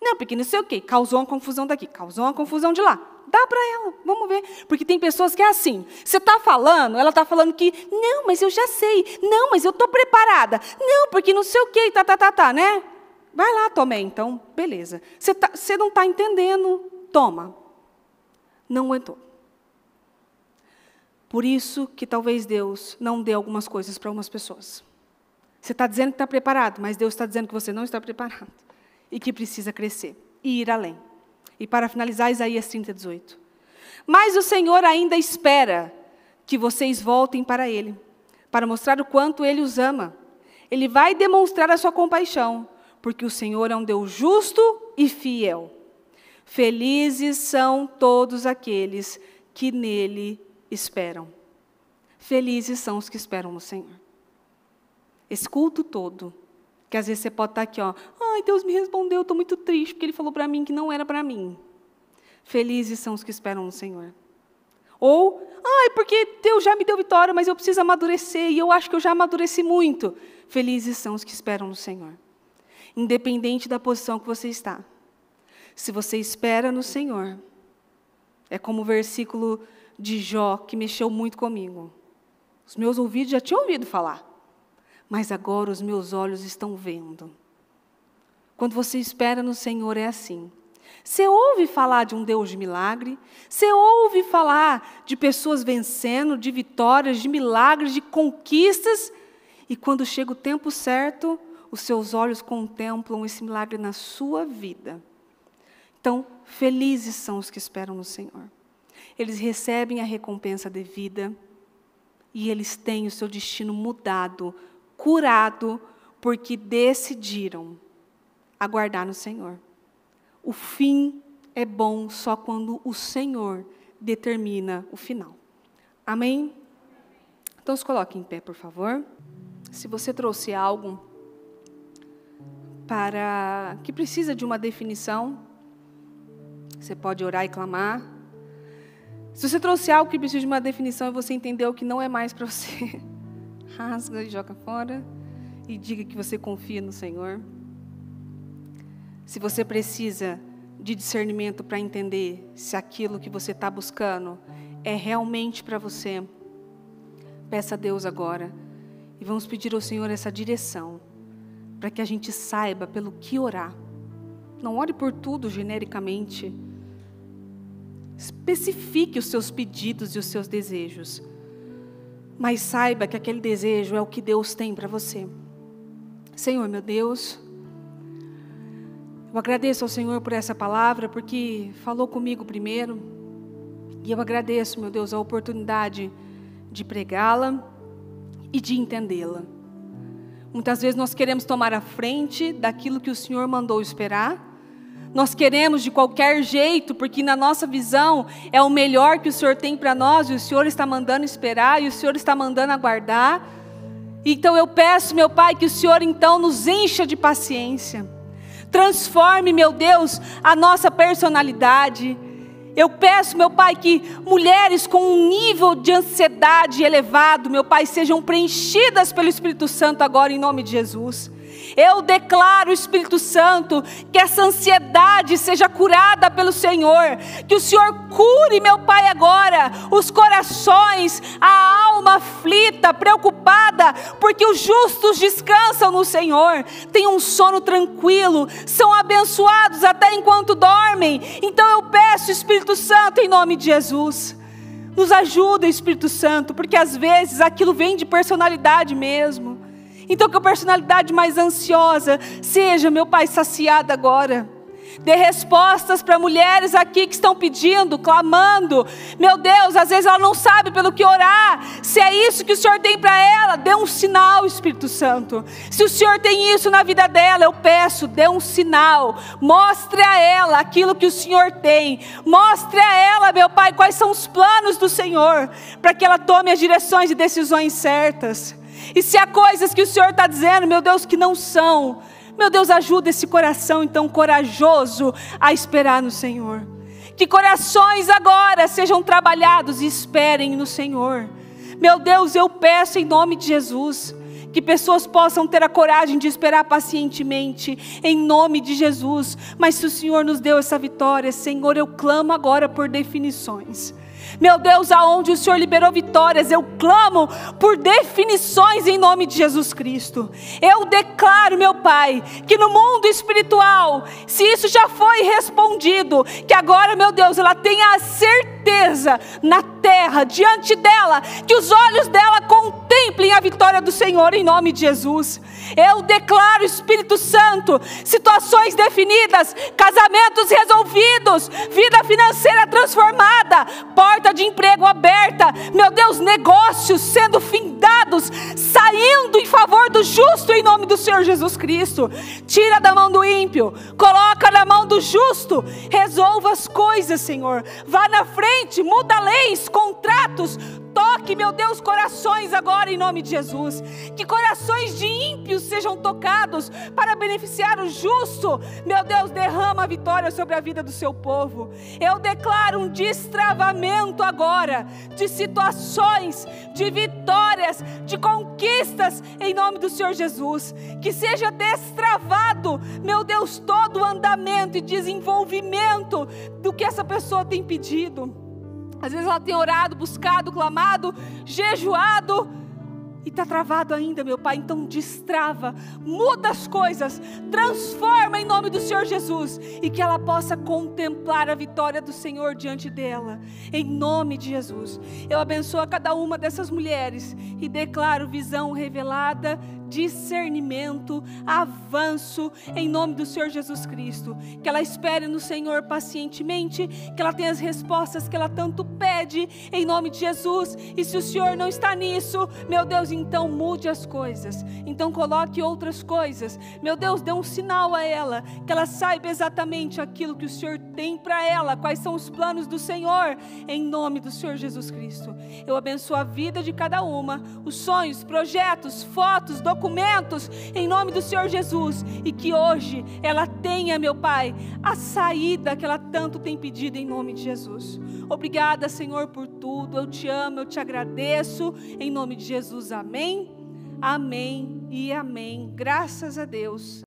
Não, porque não sei o quê, causou uma confusão daqui, causou uma confusão de lá. Dá para ela, vamos ver. Porque tem pessoas que é assim, você está falando, ela está falando que, não, mas eu já sei, não, mas eu estou preparada, não, porque não sei o quê, né? Vai lá, Tomé, então, beleza. Você não está entendendo, toma. Não aguentou. Por isso que talvez Deus não dê algumas coisas para algumas pessoas. Você está dizendo que está preparado, mas Deus está dizendo que você não está preparado. E que precisa crescer e ir além. E para finalizar, Isaías 30:18. Mas o Senhor ainda espera que vocês voltem para Ele, para mostrar o quanto Ele os ama. Ele vai demonstrar a sua compaixão, porque o Senhor é um Deus justo e fiel. Felizes são todos aqueles que nele esperam. Felizes são os que esperam no Senhor. Esse culto todo, que às vezes você pode estar aqui, ai, Deus me respondeu, estou muito triste, porque Ele falou para mim que não era para mim. Felizes são os que esperam no Senhor. Ou, ai, porque Deus já me deu vitória, mas eu preciso amadurecer, e eu acho que eu já amadureci muito. Felizes são os que esperam no Senhor. Independente da posição que você está. Se você espera no Senhor, é como o versículo de Jó, que mexeu muito comigo. Os meus ouvidos já tinham ouvido falar, mas agora os meus olhos estão vendo. Quando você espera no Senhor é assim. Você ouve falar de um Deus de milagre, você ouve falar de pessoas vencendo, de vitórias, de milagres, de conquistas, e quando chega o tempo certo, os seus olhos contemplam esse milagre na sua vida. Então, felizes são os que esperam no Senhor. Eles recebem a recompensa devida e eles têm o seu destino mudado, curado, porque decidiram aguardar no Senhor. O fim é bom só quando o Senhor determina o final. Amém? Então, se coloque em pé, por favor. Se você trouxe algo que precisa de uma definição, você pode orar e clamar. Se você trouxe algo que precisa de uma definição e você entendeu que não é mais para você, rasga e joga fora e diga que você confia no Senhor. Se você precisa de discernimento para entender se aquilo que você está buscando é realmente para você, peça a Deus agora e vamos pedir ao Senhor essa direção para que a gente saiba pelo que orar. Não ore por tudo genericamente. Especifique os seus pedidos e os seus desejos. Mas saiba que aquele desejo é o que Deus tem para você. Senhor, meu Deus, eu agradeço ao Senhor por essa palavra, porque falou comigo primeiro. E eu agradeço, meu Deus, a oportunidade de pregá-la e de entendê-la. Muitas vezes nós queremos tomar a frente daquilo que o Senhor mandou esperar. Nós queremos de qualquer jeito, porque na nossa visão é o melhor que o Senhor tem para nós, e o Senhor está mandando esperar, e o Senhor está mandando aguardar. Então eu peço, meu Pai, que o Senhor então nos encha de paciência. Transforme, meu Deus, a nossa personalidade. Eu peço, meu Pai, que mulheres com um nível de ansiedade elevado, meu Pai, sejam preenchidas pelo Espírito Santo agora, em nome de Jesus. Eu declaro, Espírito Santo, que essa ansiedade seja curada pelo Senhor, que o Senhor cure, meu Pai, agora, os corações, a alma aflita, preocupada, porque os justos descansam no Senhor, têm um sono tranquilo, são abençoados até enquanto dormem. Então eu peço, Espírito Santo, em nome de Jesus, nos ajuda, Espírito Santo, porque às vezes aquilo vem de personalidade mesmo. Então que a personalidade mais ansiosa seja, meu Pai, saciada agora. Dê respostas para mulheres aqui que estão pedindo, clamando. Meu Deus, às vezes ela não sabe pelo que orar. Se é isso que o Senhor tem para ela, dê um sinal, Espírito Santo. Se o Senhor tem isso na vida dela, eu peço, dê um sinal. Mostre a ela aquilo que o Senhor tem. Mostre a ela, meu Pai, quais são os planos do Senhor, para que ela tome as direções e decisões certas. E se há coisas que o Senhor está dizendo, meu Deus, que não são, meu Deus, ajuda esse coração então corajoso a esperar no Senhor. Que corações agora sejam trabalhados e esperem no Senhor. Meu Deus, eu peço em nome de Jesus, que pessoas possam ter a coragem de esperar pacientemente, em nome de Jesus. Mas se o Senhor nos deu essa vitória, Senhor, eu clamo agora por definições. Meu Deus, aonde o Senhor liberou vitórias, eu clamo por definições em nome de Jesus Cristo. Eu declaro, meu Pai, que no mundo espiritual, se isso já foi respondido, que agora, meu Deus, ela tenha a certeza na terra, diante dela, que os olhos dela contemplem a vitória do Senhor em nome de Jesus. Eu declaro, Espírito Santo, situações definidas, casamentos resolvidos, vida financeira transformada, porta de emprego aberta, meu Deus, negócios sendo findados, saindo em favor do justo em nome do Senhor Jesus Cristo. Tira da mão do ímpio, coloca na mão do justo, resolva as coisas, Senhor. Vá na frente, muda leis, contratos, toque, meu Deus, corações agora em nome de Jesus. Que corações de ímpios sejam tocados para beneficiar o justo. Meu Deus, derrama a vitória sobre a vida do seu povo. Eu declaro um destravamento agora de situações, de vitórias, de conquistas em nome do Senhor Jesus. Que seja destravado, meu Deus, todo o andamento e desenvolvimento do que essa pessoa tem pedido. Às vezes ela tem orado, buscado, clamado, jejuado e está travado ainda, meu Pai. Então destrava, muda as coisas, transforma em nome do Senhor Jesus, e que ela possa contemplar a vitória do Senhor diante dela, em nome de Jesus. Eu abençoo a cada uma dessas mulheres e declaro visão revelada, discernimento, avanço em nome do Senhor Jesus Cristo. Que ela espere no Senhor pacientemente, que ela tenha as respostas que ela tanto pede em nome de Jesus. E se o Senhor não está nisso, meu Deus, então mude as coisas, então coloque outras coisas. Meu Deus, dê um sinal a ela, que ela saiba exatamente aquilo que o Senhor tem para ela, quais são os planos do Senhor, em nome do Senhor Jesus Cristo. Eu abençoo a vida de cada uma, os sonhos, projetos, fotos, documentos, em nome do Senhor Jesus, e que hoje ela tenha, meu Pai, a saída que ela tanto tem pedido em nome de Jesus. Obrigada, Senhor, por tudo. Eu te amo, eu te agradeço, em nome de Jesus. Amém, amém e amém. Graças a Deus.